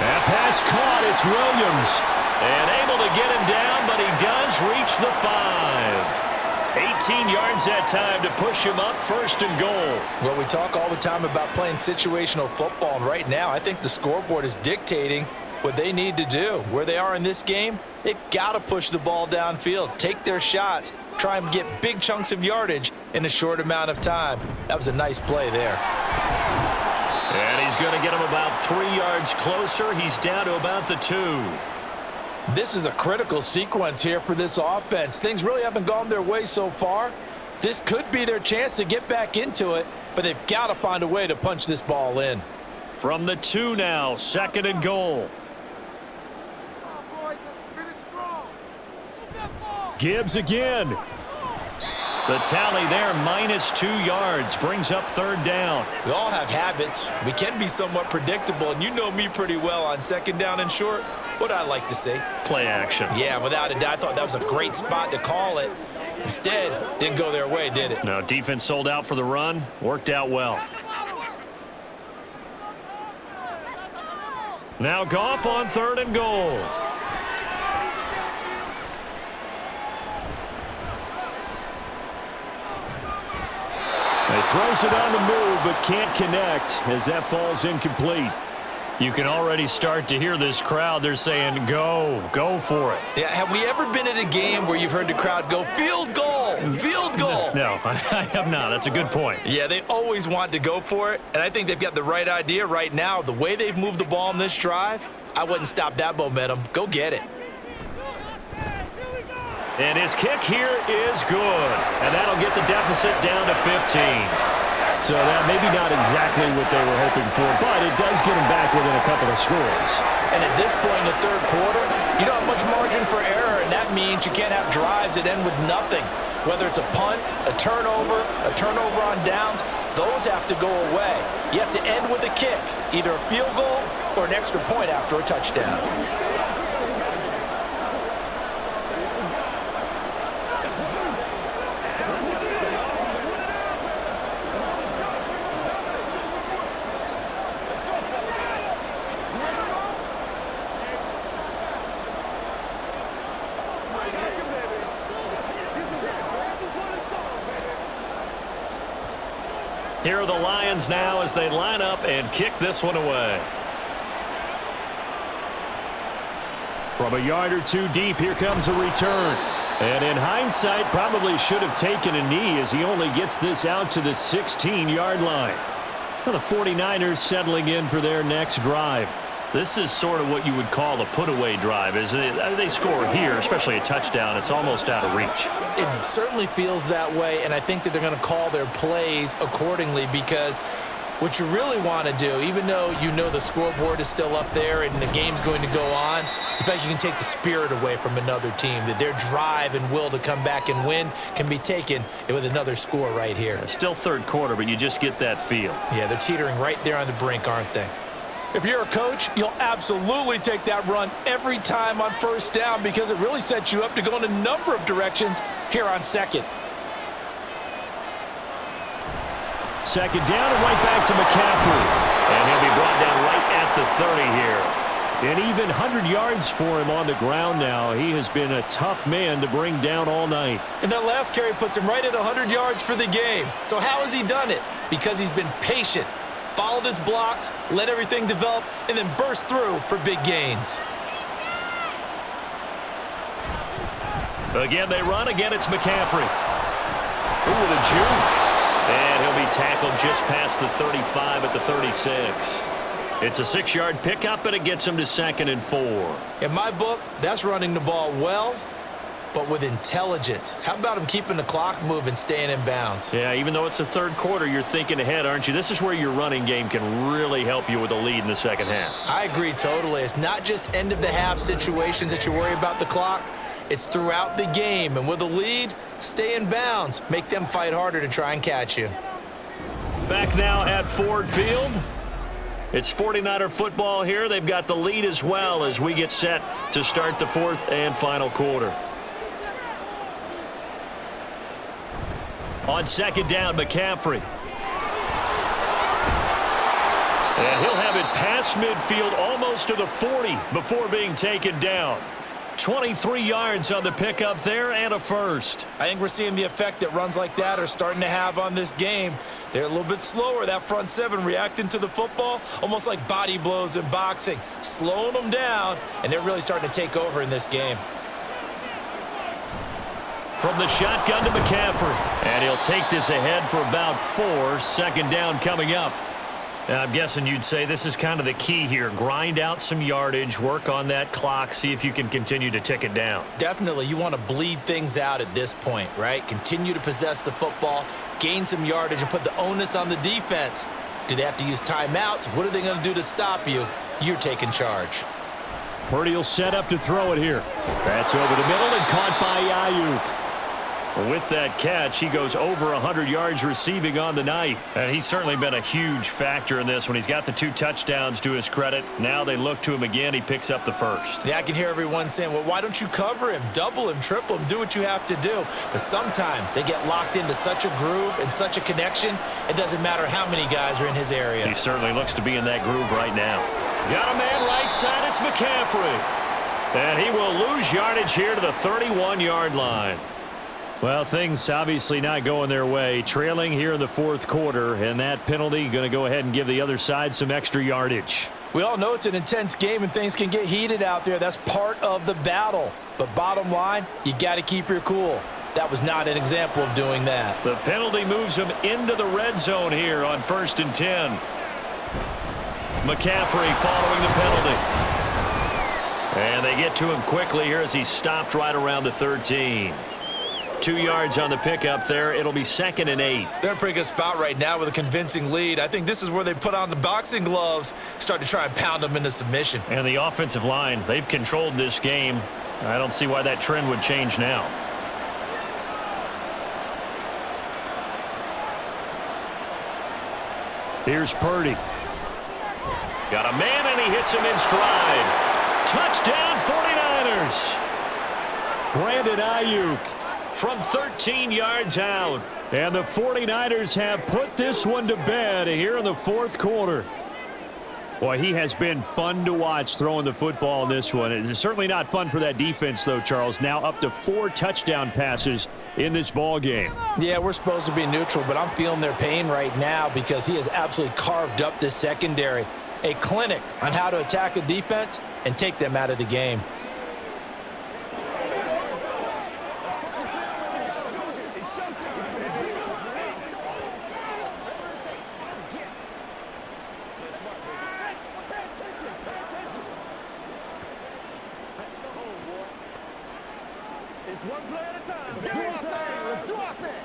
That pass caught. It's Williams. And able to get him down, but he does reach the 5. 18 yards that time to push him up, 1st and goal. Well, we talk all the time about playing situational football, and right now I think the scoreboard is dictating what they need to do. Where they are in this game, they've got to push the ball downfield, take their shots, try and get big chunks of yardage in a short amount of time. That was a nice play there. And he's going to get him about 3 yards closer. He's down to about the 2. This is a critical sequence here for this offense. Things really haven't gone their way so far. This could be their chance to get back into it, but they've got to find a way to punch this ball in. From the 2 now, 2nd and goal. Gibbs again. The tally there, -2 yards, brings up 3rd down. We all have habits. We can be somewhat predictable, and you know me pretty well on 2nd down and short. What I like to say? Play action. Yeah, without a doubt, I thought that was a great spot to call it. Instead, didn't go their way, did it? No, defense sold out for the run. Worked out well. Now Goff on 3rd and goal. He throws it on the move, but can't connect as that falls incomplete. You can already start to hear this crowd. They're saying, go for it. Yeah, have we ever been at a game where you've heard the crowd go, field goal, field goal? No, I have not. That's a good point. Yeah, they always want to go for it, and I think they've got the right idea right now. The way they've moved the ball in this drive, I wouldn't stop that momentum. Go get it. And his kick here is good. And that'll get the deficit down to 15. So that maybe not exactly what they were hoping for, but it does get them back within a couple of scores. And at this point in the 3rd quarter, you don't have much margin for error, and that means you can't have drives that end with nothing. Whether it's a punt, a turnover on downs, those have to go away. You have to end with a kick, either a field goal or an extra point after a touchdown. Here are the Lions now as they line up and kick this one away. From a yard or 2 deep, here comes a return. And in hindsight, probably should have taken a knee as he only gets this out to the 16-yard line. Well, the 49ers settling in for their next drive. This is sort of what you would call a put-away drive, isn't it? They score here, especially a touchdown. It's almost out of reach. It certainly feels that way, and I think that they're going to call their plays accordingly because What you really want to do, even though you know the scoreboard is still up there and the game's going to go on, you feel like you can take the spirit away from another team, that their drive and will to come back and win can be taken with another score right here. Still third quarter, but you just get that feel. Yeah, they're teetering right there on the brink, aren't they? If you're a coach, you'll absolutely take that run every time on first down because it really sets you up to go in a number of directions here on second. Second down and right back to McCaffery. And he'll be brought down right at the 30 here. And even 100 yards for him on the ground now. He has been a tough man to bring down all night. And that last carry puts him right at 100 yards for the game. So how has he done it? Because he's been patient, followed his blocks, let everything develop, and then burst through for big gains. Again, they run. Again, it's McCaffery. Ooh, the juke. And he'll be tackled just past the 35 at the 36. It's a 6-yard pickup, and it gets him to 2nd and 4. In my book, that's running the ball well, but with intelligence. How about him keeping the clock moving, staying in bounds? Yeah, even though it's the third quarter, you're thinking ahead, aren't you? This is where your running game can really help you with a lead in the second half. I agree totally. It's not just end-of-the-half situations that you worry about the clock. It's throughout the game, and with a lead, stay in bounds. Make them fight harder to try and catch you. Back now at Ford Field. It's 49er football here. They've got the lead as well as we get set to start the fourth and final quarter. On second down, McCaffery. And he'll have it past midfield almost to the 40 before being taken down. 23 yards on the pickup there and a first. I think we're seeing the effect that runs like that are starting to have on this game. They're a little bit slower, that front seven, reacting to the football, almost like body blows in boxing, slowing them down, and they're really starting to take over in this game. From the shotgun to McCaffery. And he'll take this ahead for about 4. Second down coming up. I'm guessing you'd say this is kind of the key here. Grind out some yardage, work on that clock, see if you can continue to tick it down. Definitely. You want to bleed things out at this point, right? Continue to possess the football, gain some yardage, and put the onus on the defense. Do they have to use timeouts? What are they going to do to stop you? You're taking charge. Purdy will set up to throw it here. That's over the middle and caught by Aiyuk. With that catch, he goes over 100 yards receiving on the night. And he's certainly been a huge factor in this when he's got the 2 touchdowns to his credit. Now they look to him again. He picks up the first. Yeah, I can hear everyone saying, well, why don't you cover him, double him, triple him, do what you have to do. But sometimes they get locked into such a groove and such a connection, it doesn't matter how many guys are in his area. He certainly looks to be in that groove right now. Got a man right side. It's McCaffery. And he will lose yardage here to the 31-yard line. Well, things obviously not going their way. Trailing here in the fourth quarter, and that penalty going to go ahead and give the other side some extra yardage. We all know it's an intense game and things can get heated out there. That's part of the battle. But bottom line, you got to keep your cool. That was not an example of doing that. The penalty moves him into the red zone here on 1st and 10. McCaffery following the penalty. And they get to him quickly here as he's stopped right around the 13. 2 yards on the pickup there. It'll be 2nd and 8. They're in a pretty good spot right now with a convincing lead. I think this is where they put on the boxing gloves, start to try and pound them into submission. And the offensive line, they've controlled this game. I don't see why that trend would change now. Here's Purdy. Got a man, and he hits him in stride. Touchdown, 49ers. Brandon Aiyuk from 13 yards out. And the 49ers have put this one to bed here in the fourth quarter. Boy, he has been fun to watch throwing the football in this one. It's certainly not fun for that defense, though, Charles. Now up to 4 touchdown passes in this ball game. Yeah, we're supposed to be neutral, but I'm feeling their pain right now because he has absolutely carved up this secondary. A clinic on how to attack a defense and take them out of the game. It's one play at a time. Let's do our thing. Let's do our thing.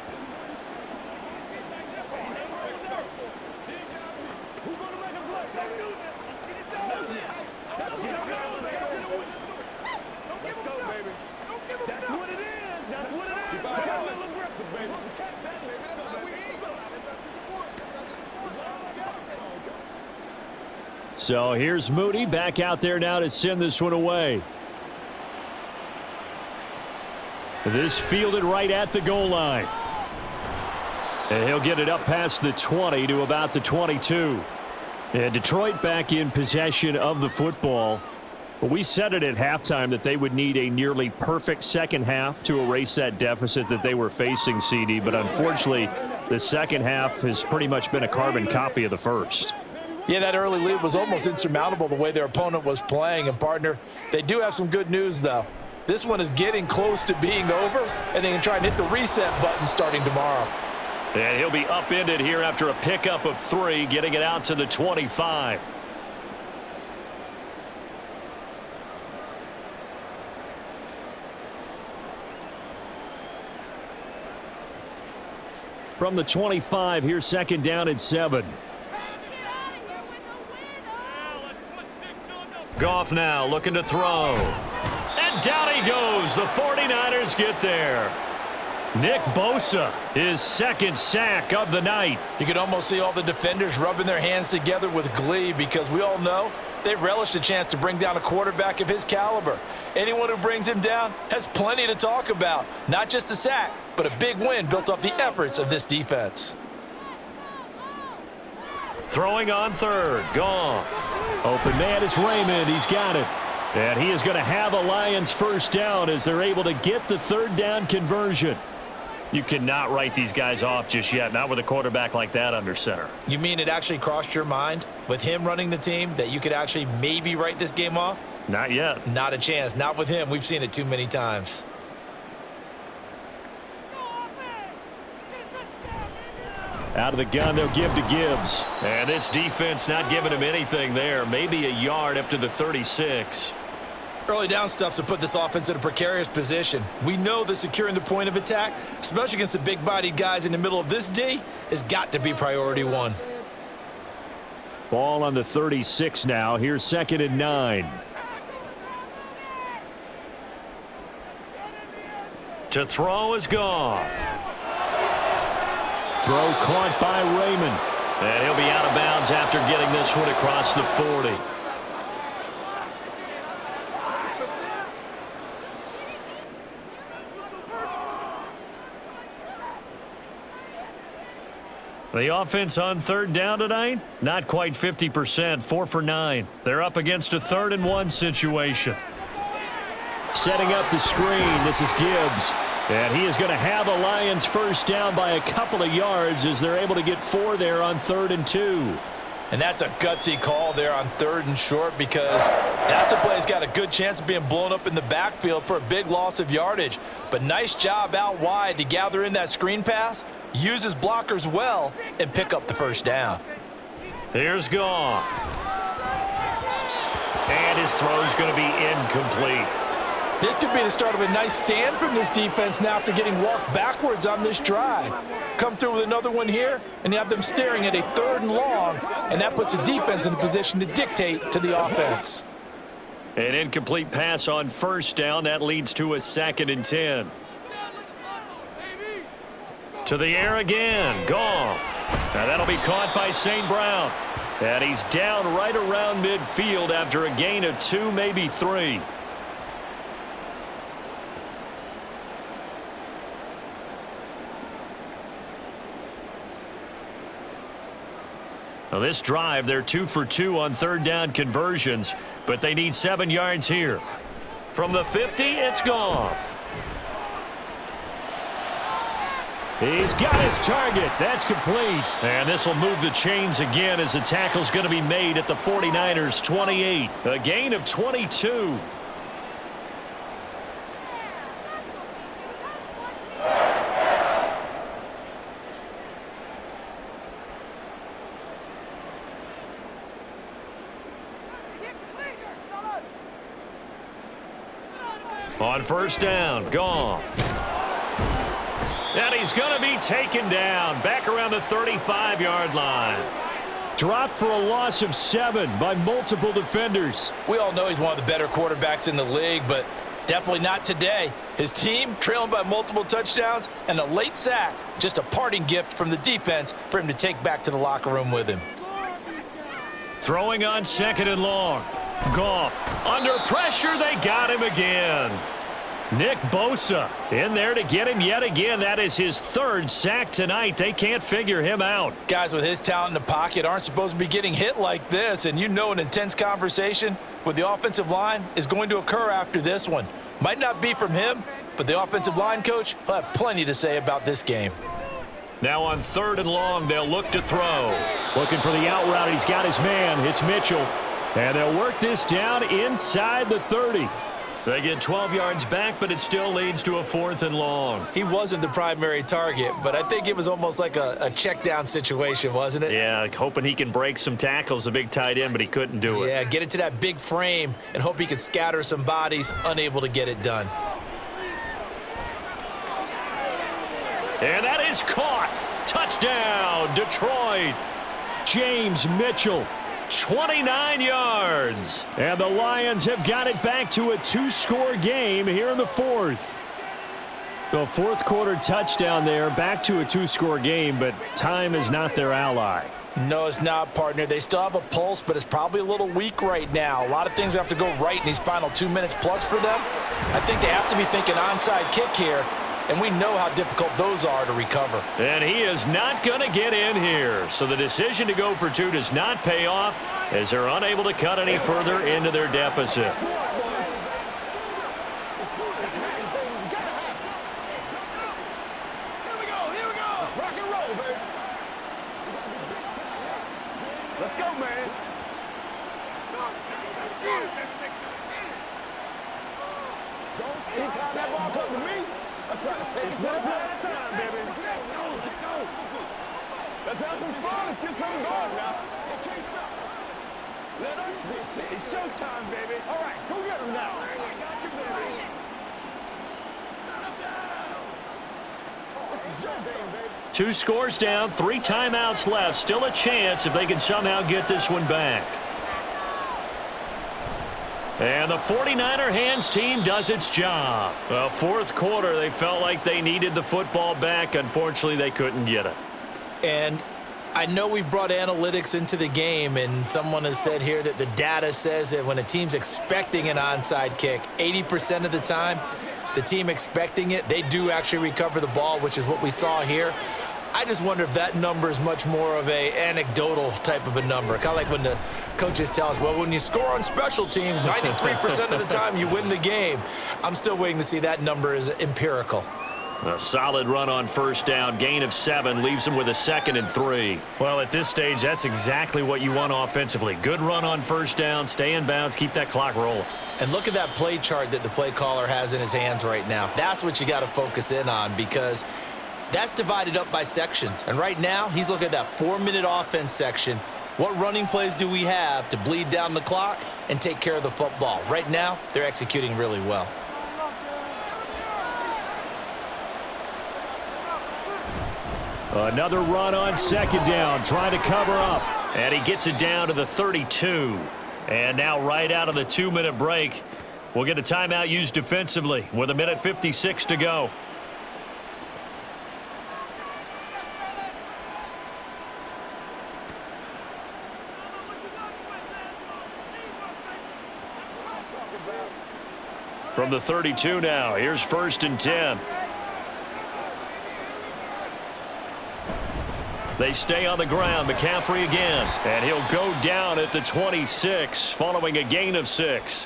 Who's going to make a play? Let's go, baby. That's what it is. That's what it is. Get a little aggressive, baby. Catch that, baby. That's how we eat. So here's Moody back out there now to send this one away. This fielded right at the goal line. And he'll get it up past the 20 to about the 22. And Detroit back in possession of the football. We said it at halftime that they would need a nearly perfect second half to erase that deficit that they were facing, CD. But unfortunately, the second half has pretty much been a carbon copy of the first. Yeah, that early lead was almost insurmountable the way their opponent was playing. And, partner, they do have some good news, though. This one is getting close to being over, and they can try and hit the reset button starting tomorrow. And he'll be upended here after a pickup of 3, getting it out to the 25. From the 25, here's second down at 7. Goff now looking to throw. And down he goes. The 49ers get there. Nick Bosa, his second sack of the night. You can almost see all the defenders rubbing their hands together with glee because we all know they relish the chance to bring down a quarterback of his caliber. Anyone who brings him down has plenty to talk about. Not just a sack, but a big win built off the efforts of this defense. Throwing on third, Goff. Open man is Raymond. He's got it. And he is going to have a Lions first down as they're able to get the third down conversion. You cannot write these guys off just yet, not with a quarterback like that under center. You mean it actually crossed your mind with him running the team that you could actually maybe write this game off? Not yet. Not a chance. Not with him. We've seen it too many times. Out of the gun, they'll give to Gibbs. And this defense not giving him anything there. Maybe a yard up to the 36. Early down stuff's to put this offense in a precarious position. We know that securing the point of attack, especially against the big-bodied guys in the middle of this D, has got to be priority one. Ball on the 36 now. Here's second and 9. To throw is Goff. Throw caught by Raymond. And he'll be out of bounds after getting this one across the 40. The offense on third down tonight, not quite 50%, 4 for 9. They're up against a 3rd and 1 situation. Setting up the screen, this is Gibbs. And he is going to have a Lions first down by a couple of yards as they're able to get 4 there on 3rd and 2. And that's a gutsy call there on 3rd and short because that's a play that's got a good chance of being blown up in the backfield for a big loss of yardage. But nice job out wide to gather in that screen pass, use his blockers well, and pick up the first down. Here's Goff. And his throw's going to be incomplete. This could be the start of a nice stand from this defense now after getting walked backwards on this drive. Come through with another one here, and you have them staring at a 3rd and long, and that puts the defense in a position to dictate to the offense. An incomplete pass on first down. That leads to a 2nd and 10. To the air again. Goff. Now that'll be caught by St. Brown. And he's down right around midfield after a gain of 2, maybe 3. Now this drive, they're 2 for 2 on 3rd down conversions, but they need 7 yards here. From the 50, it's Goff. He's got his target. That's complete. And this will move the chains again as the tackle's going to be made at the 49ers 28. A gain of 22. On first down, Goff. And he's going to be taken down back around the 35-yard line. dropped for a loss of 7 by multiple defenders. We all know he's one of the better quarterbacks in the league, but definitely not today. His team trailing by multiple touchdowns and a late sack. Just a parting gift from the defense for him to take back to the locker room with him. Throwing on 2nd and long. Goff under pressure. They got him again. Nick Bosa in there to get him yet again. That is his 3rd sack tonight. They can't figure him out. Guys with his talent in the pocket aren't supposed to be getting hit like this, and you know an intense conversation with the offensive line is going to occur after this one. Might not be from him, but the offensive line coach will have plenty to say about this game. Now on 3rd and long, they'll look to throw. Looking for the out route. He's got his man. It's Mitchell. And they'll work this down inside the 30. They get 12 yards back, but it still leads to a 4th and long. He wasn't the primary target, but I think it was almost like a check down situation, wasn't it? Yeah, hoping he can break some tackles, a big tight end, but he couldn't do it. Yeah, get into that big frame and hope he could scatter some bodies, unable to get it done. And that is caught. Touchdown, Detroit. James Mitchell. 29 yards. And the Lions have got it back to a 2-score game here in the 4th. The 4th quarter touchdown there, back to a 2-score game, but time is not their ally. No, it's not, partner. They still have a pulse, but it's probably a little weak right now. A lot of things have to go right in these final 2 minutes plus for them. I think they have to be thinking onside kick here, and we know how difficult those are to recover. And he is not going to get in here. So the decision to go for 2 does not pay off as they're unable to cut any further into their deficit. Here we go. Let's rock and roll, baby. Let's go, man. Anytime that ball comes to me, I try to take it to the play at a time, baby. Let's go. Let's have some fun. Let's get something going now. It can't stop. Let us dictate. It's showtime, baby. All right, go get him now. I got you, baby. This is your game, baby. 2 scores down, 3 timeouts left. Still a chance if they can somehow get this one back. And the 49er hands team does its job. The 4th quarter, they felt like they needed the football back. Unfortunately, they couldn't get it. And I know we've brought analytics into the game, and someone has said here that the data says that when a team's expecting an onside kick, 80% of the time, the team expecting it, they do actually recover the ball, which is what we saw here. I just wonder if that number is much more of a anecdotal type of a number. Kind of like when the coaches tell us, well, when you score on special teams, 93% of the time you win the game. I'm still waiting to see that number is empirical. A solid run on 1st down. Gain of 7 leaves them with a 2nd and 3. Well, at this stage, that's exactly what you want offensively. Good run on 1st down. Stay in bounds. Keep that clock rolling. And look at that play chart that the play caller has in his hands right now. That's what you got to focus in on, because that's divided up by sections. And right now, he's looking at that 4-minute offense section. What running plays do we have to bleed down the clock and take care of the football? Right now, they're executing really well. Another run on 2nd down, trying to cover up. And he gets it down to the 32. And now right out of the 2-minute break, we'll get a timeout used defensively with 1:56 to go. From the 32 now, here's 1st and 10. They stay on the ground. McCaffery again. And he'll go down at the 26 following a gain of 6.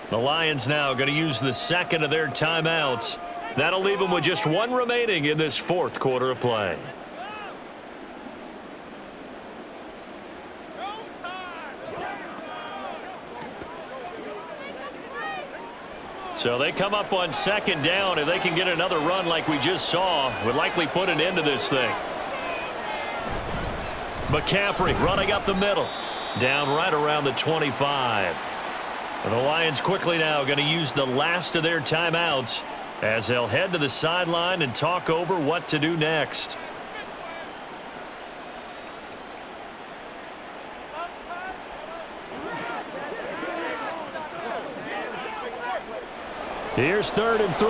The Lions now going to use the 2nd of their timeouts. That'll leave them with just 1 remaining in this 4th quarter of play. So they come up on 2nd down. If they can get another run like we just saw, would likely put an end to this thing. McCaffery running up the middle. Down right around the 25. And the Lions quickly now going to use the last of their timeouts as they'll head to the sideline and talk over what to do next. Here's 3rd and 3.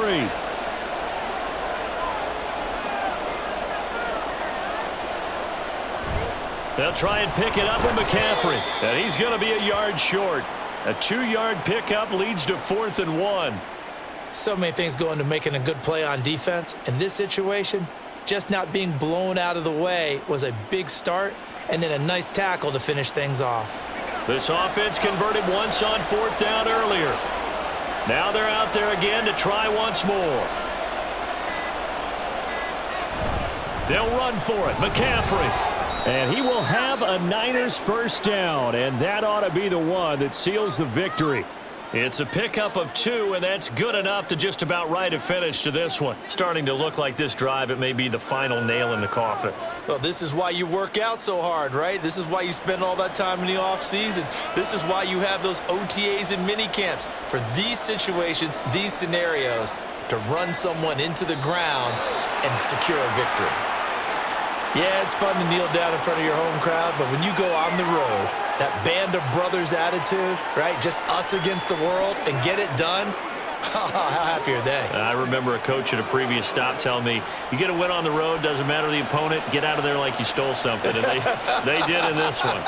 They'll try and pick it up with McCaffery. And he's going to be a yard short. A 2-yard pickup leads to 4th and 1. So many things go into making a good play on defense. In this situation, just not being blown out of the way was a big start, and then a nice tackle to finish things off. This offense converted once on 4th down earlier. Now they're out there again to try once more. They'll run for it. McCaffery. And he will have a Niners 1st down, and that ought to be the one that seals the victory. It's a pickup of 2, and that's good enough to just about write a finish to this one. Starting to look like this drive, it may be the final nail in the coffin. Well, this is why you work out so hard, right? This is why you spend all that time in the offseason. This is why you have those OTAs and mini camps. For these situations, these scenarios, to run someone into the ground and secure a victory. Yeah, it's fun to kneel down in front of your home crowd, but when you go on the road, that band of brothers attitude, right, just us against the world, and get it done, how happy are they? I remember a coach at a previous stop telling me, you get a win on the road, doesn't matter the opponent, get out of there like you stole something, and they did in this one.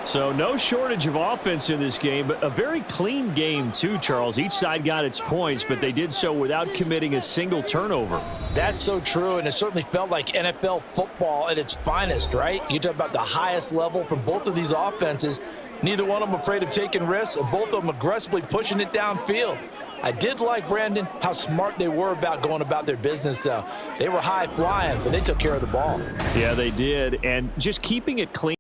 So no shortage of offense in this game, but a very clean game too, Charles. Each side got its points, but they did so without committing a single turnover. That's so true, and it certainly felt like NFL football at its finest, right? You talk about the highest level from both of these offenses. Neither one of them afraid of taking risks, and both of them aggressively pushing it downfield. I did like, Brandon, how smart they were about going about their business, though. They were high-flying, but they took care of the ball. Yeah, they did, and just keeping it clean.